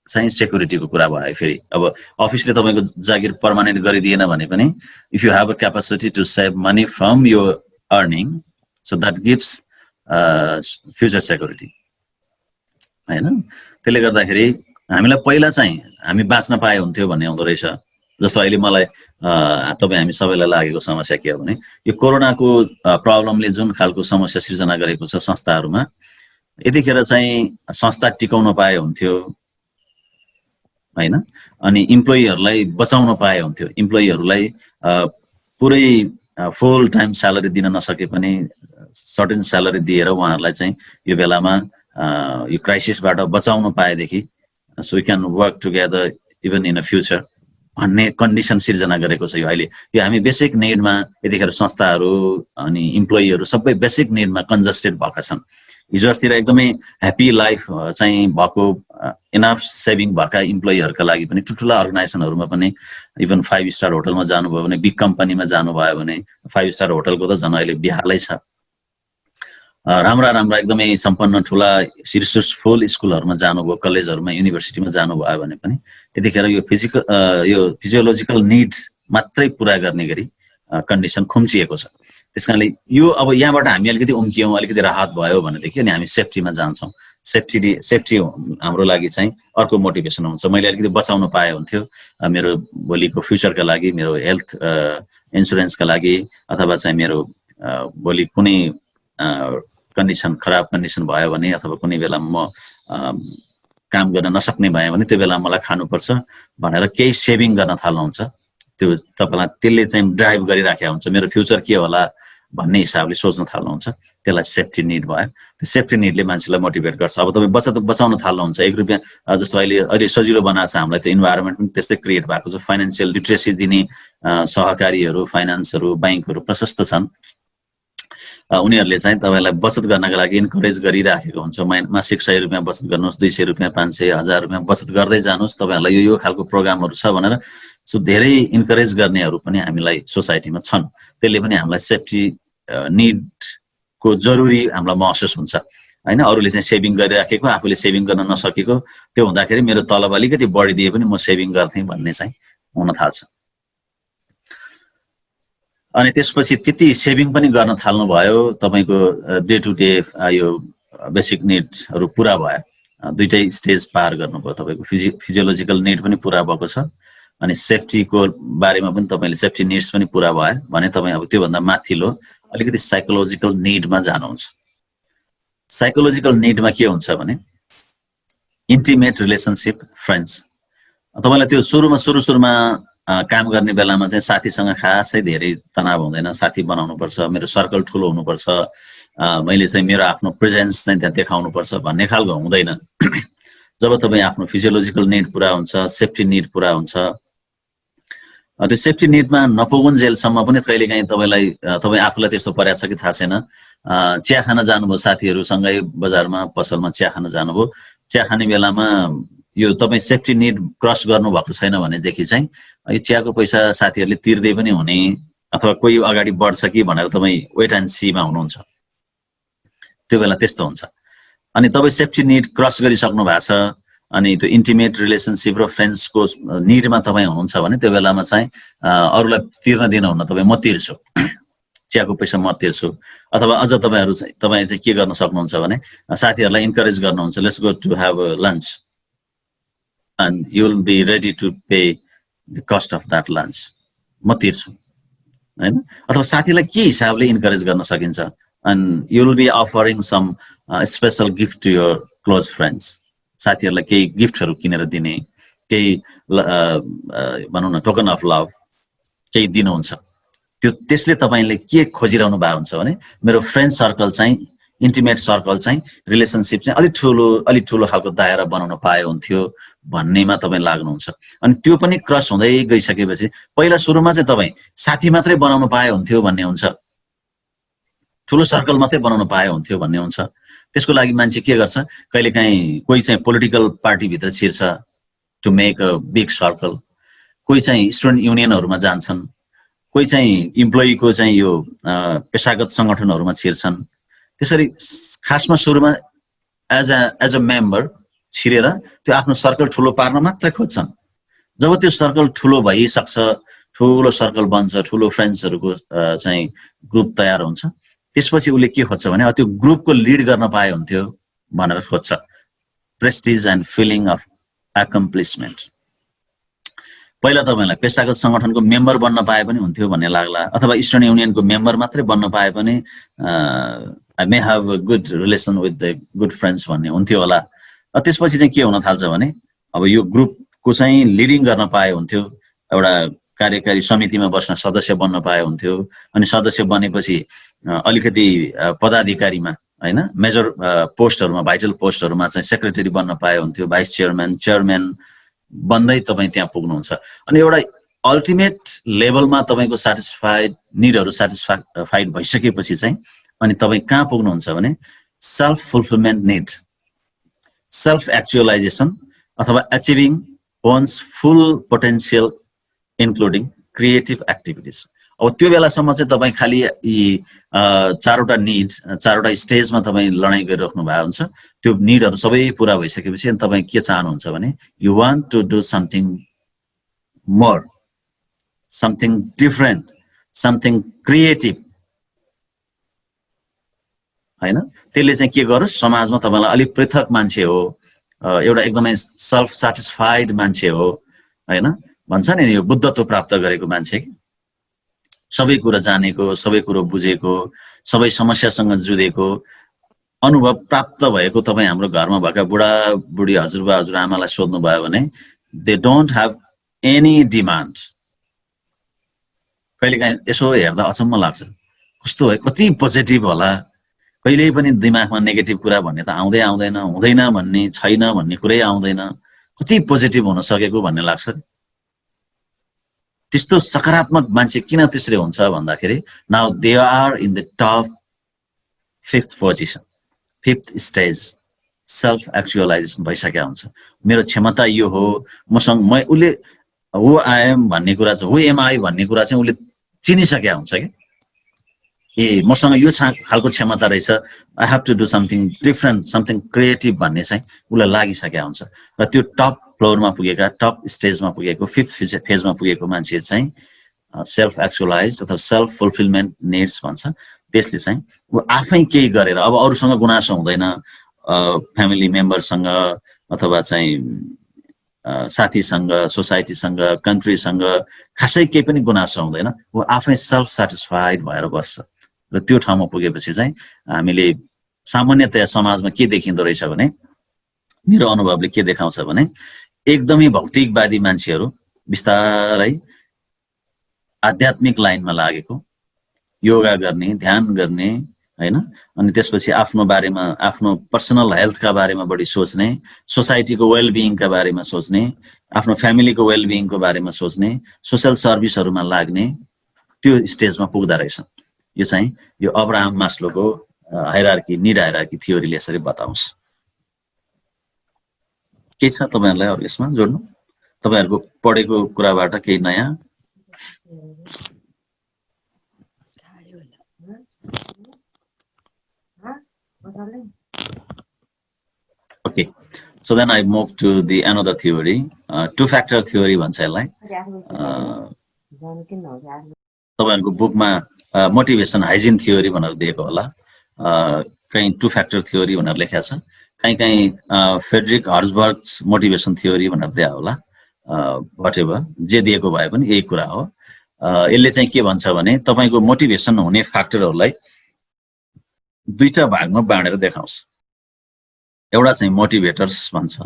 Speaker 1: चाहिँ सेक्युरिटीको कुरा भयो। फेरि अब अफिसले तपाईको जागिर पर्मानेन्ट गरिदिएन भने पनि if you have a capacity to save money from your earning, so that gives future security हैन। त्यसले गर्दाखेरि हामीलाई पहिला चाहिँ हामी बाँच्न पाए हुन्थ्यो भन्ने हुँदो रहेछ। जस्तो अहिले मलाई हामी सबैलाई लागेको समस्या के हो भने यो कोरोनाको प्रब्लमले जुन खालको समस्या सृजना गरेको छ संस्थाहरूमा, यतिखेर चाहिँ संस्था टिकाउन पाए हुन्थ्यो हैन, अनि इम्प्लोइहरुलाई बचाउन पाए हुन्थ्यो। इम्प्लोइहरुलाई पुरै फुल टाइम स्यालेरी दिन नसके पनि सर्टेन स्यालेरी दिएर उहाँहरूलाई चाहिँ यो बेलामा यो क्राइसिसबाट बचाउन पाएदेखि so we can work together even in a future भन्ने कन्डिसन सिर्जना गरेको छ। यो अहिले यो हामी बेसिक निडमा यतिखेर संस्थाहरू अनि इम्प्लोइहरु सबै बेसिक निडमा कन्जस्टेड भएका छन्। हिजो अस्तिर एकदमै ह्याप्पी लाइफ चाहिँ भएको इनफ सेभिङ भएका इम्प्लोइहरुका लागि पनि ठुल्ठुला अर्गनाइजेसनहरुमा पनि इभन 5 स्टार होटलमा जानुभयो भने, बिग कम्पनीमा जानुभयो भने 5 स्टार होटलको त झन् अहिले बिहालै छ। राम्रा एकदमै सम्पन्न ठुला रिसोर्सफुल स्कुलहरुमा जानुभयो, कलेजहरुमा, युनिभर्सिटीमा जानुभयो भने पनि यतिखेर यो फिजियोलोजिकल निड्स मात्रै पूरा गर्ने गरी कन्डिसन खुम्चिएको छ। त्यसकारणले यो अब यहाँबाट हामी अलिकति उम्कियौं, अलिकति राहत भयो भनेदेखि अनि हामी सेफ्टीमा जान्छौं। सेफ्टी हाम्रो लागि चाहिँ अर्को मोटिभेसन हुन्छ। मैले अलिकति बचाउन पाए हुन्थ्यो मेरो भोलिको फ्युचरका लागि, मेरो हेल्थ इन्स्योरेन्सका लागि, अथवा चाहिँ मेरो भोलि कुनै कन्डिसन खराब कन्डिसन भयो भने अथवा कुनै बेला म काम गर्न नसक्ने भए भने त्यो बेला मलाई खानुपर्छ भनेर केही सेभिङ गर्न थाल्नुहुन्छ। त्यो तपाईलाई त्यसले चाहिँ ड्राइभ गरिराखेको हुन्छ, मेरो फ्युचर के होला भन्ने हिसाबले सोच्न थाल्नुहुन्छ। त्यसलाई सेफ्टी निड भयो। त्यो सेफ्टी निडले मान्छेलाई मोटिभेट गर्छ। अब तपाईँ बचाउन थाल्नुहुन्छ 1 रुपैयाँ, जस्तो अहिले सजिलो बनाएको छ हामीलाई, त्यो इन्भाइरोमेन्ट पनि त्यस्तै क्रिएट भएको छ। फाइनान्शियल लिटरेसी दिने सहकारीहरू, फाइनान्सहरू, बैंकहरू प्रशस्त छन्। उनीहरूले चाहिँ तपाईलाई बचत गर्नका लागि इन्करेज गरिराखेको हुन्छ। मासिक 100 रुपैयाँ बचत गर्नुहोस्, 200 रुपैयाँ, 500, 1000 रुपैयाँ बचत गर्दै जानुहोस्, तपाईहरुलाई यो खालको प्रोग्रामहरू छ भनेर सो धेरै इन्करेज गर्नेहरू पनि हामीलाई सोसाइटीमा छन्। त्यसले पनि हामीलाई सेफ्टी निड को जरुरी हामीलाई महसुस हुन्छ हैन अरूले चाहिँ सेभिङ गरिराखेको आफूले सेभिङ गर्न नसकेको त्यो हुँदाखेरि मेरो तलब अलिकति बढिदिए पनि म सेभिङ गर्थे भन्ने चाहिँ हुन थाल्छ अनि त्यसपछि त्यति सेभिङ पनि गर्न थाल्नु भयो तपाईको डे टु डे यो बेसिक निड्सहरु पूरा भयो दुईटै स्टेज पार गर्नुभयो तपाईको फिजियोलोजिकल निड पनि पूरा भएको छ अनि सेफ्टीको बारेमा पनि तपाईले सेफ्टी निड्स पनि पूरा भयो भने तपाई अब त्यो भन्दा माथिल्लो अलिकति साइकोलोजिकल निडमा जानुहुन्छ साइकोलोजिकल निडमा के हुन्छ भने इन्टिमेट रिलेशनशिप फ्रेन्ड्स तपाईलाई त्यो सुरुमा काम गर्ने बेलामा चाहिँ साथीसँग खासै धेरै तनाव हुँदैन साथी बनाउनु पर्छ मेरो सर्कल ठुलो हुनु पर्छ मैले चाहिँ मेरो आफ्नो प्रेजेन्स चाहिँ त्यहाँ देखाउनु पर्छ भन्ने खालको हुँदैन जब तपाई आफ्नो फिजियोलोजिकल निड पूरा हुन्छ सेफ्टी निड पूरा हुन्छ त्यो सेफ्टी निडमा नपुगुन्जेलसम्म पनि कहिलेकाहीँ तपाई आफूलाई त्यस्तो परेछ कि थाहा छैन चिया खान जानुभयो साथीहरुसँगै बजारमा पसलमा चिया खान जानुभयो चिया खाने बेलामा यो तपाई सेफ्टी निड क्रस गर्नु भएको छैन भने देखि चाहिँ यो चियाको पैसा साथीहरुले तिर्दै पनि हुने अथवा कोही अगाडि बढ्छ कि भनेर तपाई वेट एन्ड सी मा हुनुहुन्छ त्यो बेला त्यस्तो हुन्छ अनि तपाई सेफ्टी निड क्रस गरिसक्नु भएको छ अनि त्यो इन्टिमेट रिलेशनशिप र फ्रेन्ड्सको निडमा तपाई हुनुहुन्छ भने त्यो बेलामा चाहिँ अरूलाई तिर्न दिनुहुन्न तपाई म तिर्छु चियाको पैसा म तिर्छु अथवा अझ तपाई चाहिँ के गर्न सक्नुहुन्छ भने साथीहरुलाई इन्करेज गर्नुहुन्छ let's go to have a lunch and you will be ready to pay the cost of that lunch म तिर्छु हैन अथवा साथीलाई के हिसाबले इन्करेज गर्न सकिन्छ and you will be offering some special gift to your close friends साथीहरुलाई केही गिफ्टहरु किनेर दिने केही भनौं न टोकन अफ लभ केही दिनुहुन्छ त्यो त्यसले तपाईले के खोजिरहनु भएको हुन्छ भने मेरो फ्रेन्ड सर्कल चाहिँ इन्टिमेट सर्कल चाहिँ रिलेशनशिप चाहिँ अलि ठुलो खालको दायरा बनाउन पाए हुन्थ्यो भन्नेमा तपाई लाग्नुहुन्छ अनि त्यो पनि क्रस हुँदै गइसकेपछि पहिला सुरुमा चाहिँ तपाई साथी मात्रै बनाउन पाए हुन्थ्यो भन्ने हुन्छ ठुलो सर्कल मात्रै बनाउन पाए हुन्थ्यो भन्ने हुन्छ त्यसको लागि मान्छे के गर्छ कहिलेकाहीँ कोही चाहिँ पोलिटिकल पार्टी भित्र छिर्छ to make a big circle कोही चाहिँ स्टुडेन्ट युनियनहरुमा जान्छन् कोही चाहिँ इम्प्लोइको चाहिँ यो पेशागत संगठनहरुमा छिर्छन् त्यसरी खासमा सुरुमा एज अ मेम्बर छिरेर त्यो आफ्नो सर्कल ठुलो पार्न मात्र खोज्छन् जब त्यो सर्कल ठुलो भइसक्छ ठुलो सर्कल बन्छ ठुलो फ्रेन्ड्सहरुको चाहिँ ग्रुप तयार हुन्छ त्यसपछि उले के खोज्छ भने त्यो ग्रुपको लिड गर्न पाए हुन्थ्यो भनेर खोज्छ prestige and feeling of accomplishment पहिला तपाईलाई पेशागत संगठनको मेम्बर बन्न पाए पनि हुन्थ्यो भन्ने लाग्ला अथवा स्टुडेन्ट युनियनको मेम्बर मात्रै बन्न पाए पनि I may have a good relation with the good friends भन्ने हुन्थ्यो होला त्यसपछि चाहिँ के हुन थाल्छ भने अब यो ग्रुपको चाहिँ लिडिङ गर्न पाए हुन्थ्यो एउटा कार्यकारी समितिमा बस्न सदस्य बन्न पाए हुन्थ्यो अनि सदस्य बनेपछि अलिकति पदाधिकारीमा हैन मेजर पोस्टहरुमा भाइटल पोस्टहरुमा चाहिँ सेक्रेटरी बन्न पाए हुन्थ्यो भाइस चेयरम्यान बन्दै तपाई त्यहाँ पुग्नुहुन्छ अनि एउटा अल्टिमेट लेभलमा तपाईको सटिस्फाइड निडहरु सटिस्फाइड भइसकेपछि चाहिँ अनि तपाई कहाँ पुग्नुहुन्छ भने self fulfilment need self actualisation अथवा अचिभिङ वन्स फुल पोटेन्शियल इन्क्लुडिङ क्रिएटिभ एक्टिभिटिज अब त्यो बेलासम्म चाहिँ तपाई खाली यी चारवटा निड्स चारवटा स्टेजमा तपाई लडाई गरिराख्नु भएको हुन्छ त्यो निडहरु सबै पूरा भइसकेपछि अनि तपाई के चाहनुहुन्छ भने you want to do something more something different something creative हैन त्यसले चाहिँ के गरोस् समाजमा तपाईलाई अलि पृथक मान्छे हो एउटा एकदमै सेल्फ सटिस्फाइड मान्छे हो हैन भन्छ नि यो बुद्धत्व प्राप्त गरेको मान्छे सबै कुरा जानेको सबै कुरा बुझेको सबै समस्यासँग जुधेको अनुभव प्राप्त भएको तपाई हाम्रो घरमा भएका बुढा बुढी हजुरबा हजुरआमालाई सोध्नु भयो भने they don't have any demand कहिलेकाहीँ यसो हेर्दा अचम्म लाग्छ कस्तो है कति पोजिटिभ होला कहिल्यै पनि दिमागमा नेगेटिभ कुरा भन्ने त आउँदैन हुँदैन भन्ने छैन भन्ने कुरै आउँदैन कति पोजिटिभ हुन सकेको भन्ने लाग्छ त्यस्तो सकारात्मक मान्छे किन त्यसरी हुन्छ भन्दाखेरि now they are in the top fifth position fifth stage self actualisation भइसकेको हुन्छ मेरो क्षमता यो हो मसँग उले हु आई एम भन्ने कुरा चाहिँ हु एम आई भन्ने कुरा चाहिँ उले चिनिसकेको हुन्छ के ए मसँग यो खालको क्षमता रहेछ, I have to do something different, something creative भन्ने चाहिँ उसलाई लागिसकेको हुन्छ। र त्यो टप फ्लोरमा पुगेका, टप स्टेजमा पुगेको, 5th फेजमा पुगेको मान्छे चाहिँ सेल्फ एक्चुअलाइज अथवा सेल्फ फुलफिलमेन्ट निड्स भन्छ। त्यसले चाहिँ ऊ आफै केही गरेर, अब अरूसँग गुनासो हुँदैन, फ्यामिली मेम्बरसँग अथवा चाहिँ साथीसँग, सोसाइटीसँग, कन्ट्रीसँग खासै केही पनि गुनासो हुँदैन, ऊ आफै सेल्फ सेटिस्फाइड भएर बस्छ। र त्यो ठाउँमा पुगेपछि चाहिँ हामीले सामान्यतया समाजमा के देखिँदो रहेछ भने, मेरो अनुभवले के देखाउँछ भने, एकदमै भौतिकवादी मान्छेहरू बिस्तारै आध्यात्मिक लाइनमा लागेको, योगा गर्ने, ध्यान गर्ने हैन, अनि त्यसपछि आफ्नो बारेमा, आफ्नो पर्सनल हेल्थका बारेमा बढी सोच्ने, सोसाइटीको वेलबिइङका बारेमा सोच्ने, आफ्नो फ्यामिलीको वेलबिइङको बारेमा सोच्ने, सोशल सर्भिसहरूमा लाग्ने, त्यो स्टेजमा पुग्दा रहेछ। यो चाहिँ यो अब्राहम मास्लोको हायरार्की, नीड हायरार्की थ्योरीले यसरी बताउँछ। के छ तपाईहरुलाई अरु यसमा जोड्नु? तपाईहरुको पढेको कुराबाट केही नयाँ? Okay, so then I move to the another theory, two-factor theory भन्छ यसलाई। तपाईहरुको बुकमा मोटिभेसन हाइजिन थ्योरी भनेर दिएको होला, कहीं two-factor theory भनेर लेखेको छ, कहीं फेडरिक हर्जबर्ग्स मोटिभेसन थ्योरी भनेर दिया होला, व्हाटएभर जे दिएको भए पनि यही कुरा हो। यसले चाहिँ के भन्छ भने तपाईको मोटिभेसन हुने फ्याक्टरहरूलाई दुईटा भागमा बाँडेर देखाउँछ। एउटा चाहिँ मोटिभेटर्स भन्छ,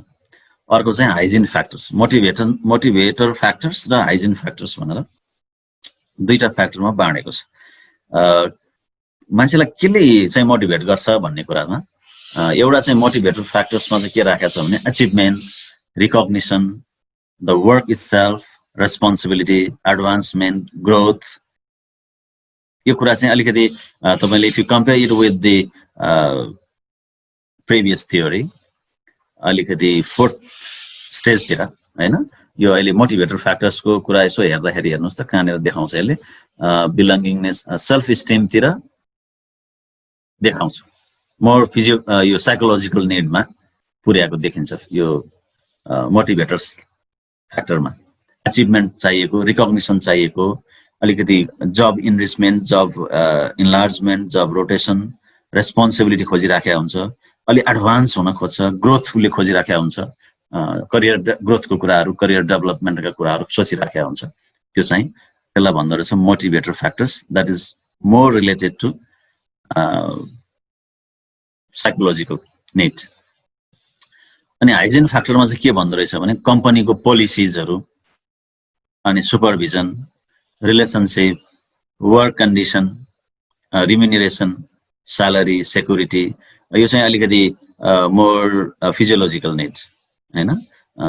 Speaker 1: अर्को चाहिँ हाइजिन फ्याक्टर्स। मोटिभेटर फ्याक्टर्स र हाइजिन फ्याक्टर्स भनेर दुईटा फ्याक्टरमा बाँडेको छ। मान्छेलाई केले चाहिँ मोटिभेट गर्छ भन्ने कुरामा एउटा चाहिँ मोटिभेटर फ्याक्टर्समा चाहिँ के राखेको छ भने achievement, recognition, the work itself, responsibility, advancement, growth. यो कुरा चाहिँ अलिकति तपाईले if you compare it with the previous theory, अलिकति फोर्थ स्टेजतिर हैन, यो अहिले मोटिभेटर फ्याक्टर्सको कुरा यसो हेर्दाखेरि हेर्नुस् त कहाँनिर देखाउँछ यसले, बिलोङ्गिङनेस, सेल्फ स्टिमतिर देखाउँछ, मोर यो साइकोलोजिकल निडमा पुर्याएको देखिन्छ यो मोटिभेटर्स फ्याक्टरमा। अचिभमेन्ट चाहिएको, रिकग्निसन चाहिएको, अलिकति जब इनरिचमेन्ट, जब इन्लार्जमेन्ट, जब रोटेसन, रेस्पोन्सिबिलिटी खोजिराखेको हुन्छ, अलि एडभान्स हुन खोज्छ, ग्रोथ उसले खोजिराखेको हुन्छ, करियर ग्रोथको कुराहरू, करियर डेभलपमेन्टका कुराहरू सोचिराखेको हुन्छ। त्यो चाहिँ त्यसलाई भन्दो रहेछ motivator factors, that is more related to psychological need. अनि हाइजिन फ्याक्टरमा चाहिँ के भन्दो रहेछ भने कम्पनीको पोलिसिजहरू, अनि supervision, relationship, work condition, remuneration, salary, security, यो चाहिँ अलिकति मोर फिजियोलोजिकल निड्स हैन।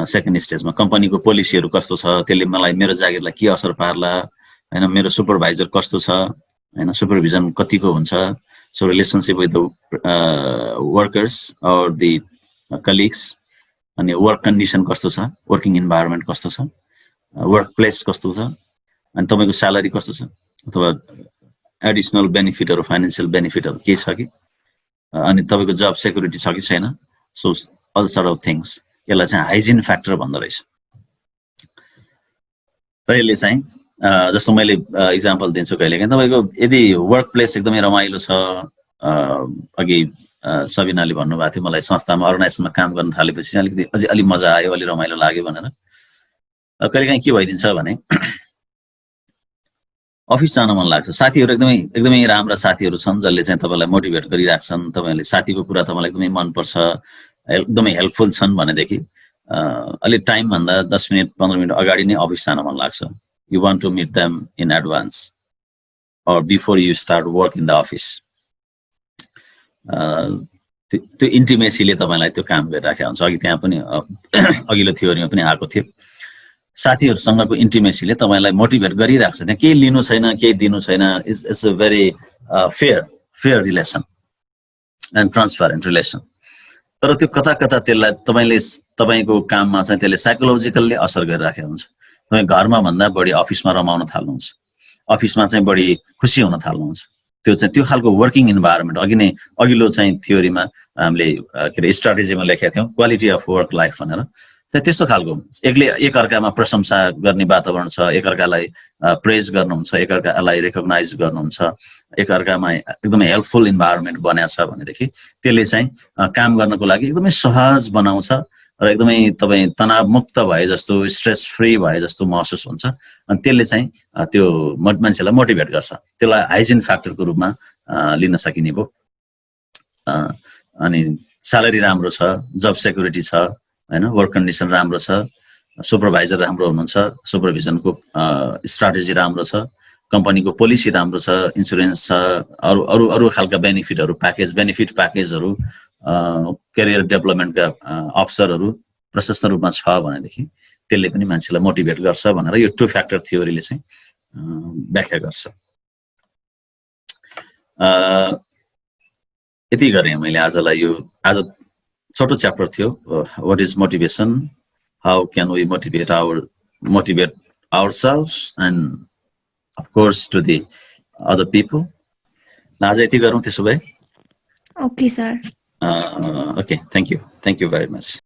Speaker 1: सेकेन्ड स्टेजमा कम्पनीको पोलिसीहरू कस्तो छ, त्यसले मलाई मेरो जागिरलाई के असर पार्ला हैन, मेरो सुपरभाइजर कस्तो छ हैन, सुपरभिजन कतिको हुन्छ, so relationship with the workers और द कलिग्स, अनि वर्क कन्डिसन कस्तो छ, वर्किङ इन्भाइरोमेन्ट कस्तो छ, वर्क प्लेस कस्तो छ, अनि तपाईको स्यालेरी कस्तो छ, अथवा एडिसनल बेनिफिटहरू, फाइनान्शियल बेनिफिटहरू के छ कि, अनि तपाईको जब सेक्युरिटी छ कि छैन, so all sort of things. यसलाई चाहिँ हाइजिन फ्याक्टर भन्दो रहेछ। र यसले चाहिँ जस्तो मैले इक्जाम्पल दिन्छु कहिलेकाहीँ, तपाईँको यदि वर्क प्लेस एकदमै रमाइलो छ, अघि सबिनाले भन्नुभएको थियो मलाई संस्थामा अर्गनाइजेसनमा काम गर्न थालेपछि अलिकति अझै अलि मजा आयो, अलि रमाइलो लाग्यो भनेर, कहिलेकाहीँ के भइदिन्छ भने अफिस जान मन लाग्छ, साथीहरू एकदमै राम्रा साथीहरू छन् जसले चाहिँ तपाईलाई मोटिभेट गरिराख्छन्, तपाईले साथीको कुरा तपाईलाई एकदमै मनपर्छ, एकदमै हेल्पफुल छन् भनेदेखि अलि टाइम भन्दा 10 मिनेट 15 मिनेट अगाडि नै अफिस जान मन लाग्छ। You want to meet them in advance or before you start work in the office. त्यो इन्टिमेसीले तपाईलाई त्यो काम गरिराखेको हुन्छ। अघि त्यहाँ पनि अघिल्लो थ्योरीमा पनि आएको थियो, साथीहरुसँगको इन्टिमेसीले तपाईलाई मोटिभेट गरिराख्छ। त्यहाँ केही लिनु छैन, केही दिनु छैन, it's a very fair relation and transparent relation. तर त्यो कता कता त्यसलाई तपाईको काममा चाहिँ त्यसले साइकोलोजिकल्ली असर गरिराखेको हुन्छ। तपाई घरमा भन्दा बढी अफिसमा रमाउन थाल्नुहुन्छ, अफिसमा चाहिँ बढी खुसी हुन थाल्नुहुन्छ। त्यो चाहिँ त्यो खालको वर्किङ इन्भाइरोमेन्ट अघिल्लो चाहिँ थ्योरीमा हामीले के अरे स्ट्राटेजीमा लेखेका थियौँ क्वालिटी अफ वर्क लाइफ भनेर त्यस्तो खालको एकअर्कामा प्रशंसा गर्ने वातावरण छ एकअर्कालाई प्रेज गर्नुहुन्छ एकअर्कालाई रेकग्नाइज गर्नुहुन्छ एकअर्कामा एकदमै हेल्पफुल इन्भाइरोमेन्ट बनेको छ भनेदेखि त्यसले चाहिँ काम गर्नको लागि एकदमै सहज बनाउँछ र एकदमै तपाईँ तनावमुक्त भए जस्तो स्ट्रेस फ्री भए जस्तो महसुस हुन्छ अनि त्यसले चाहिँ त्यो मान्छेलाई मोटिभेट गर्छ त्यसलाई हाइजिन फ्याक्टरको रूपमा लिन सकिने भयो अनि स्यालेरी राम्रो छ जब सेक्युरिटी छ हैन वर्क कन्डिसन राम्रो छ सुपरभाइजर राम्रो हुनुहुन्छ सुपरभिजनको स्ट्राटेजी राम्रो छ कम्पनीको पोलिसी राम्रो छ इन्सुरेन्स छ अरू खालका बेनिफिट प्याकेजहरू करियर डेभलपमेन्टका अवसरहरू प्रशस्त रूपमा छ भनेदेखि त्यसले पनि मान्छेलाई मोटिभेट गर्छ भनेर यो 2 फ्याक्टर थ्योरीले चाहिँ व्याख्या गर्छ यति गरेँ मैले आजलाई आज छोटो च्याप्टर थियो what is motivation how can we motivate ourselves and of course to the other people आज यति गरौँ त्यसो भए
Speaker 2: okay sir
Speaker 1: okay, thank you very much.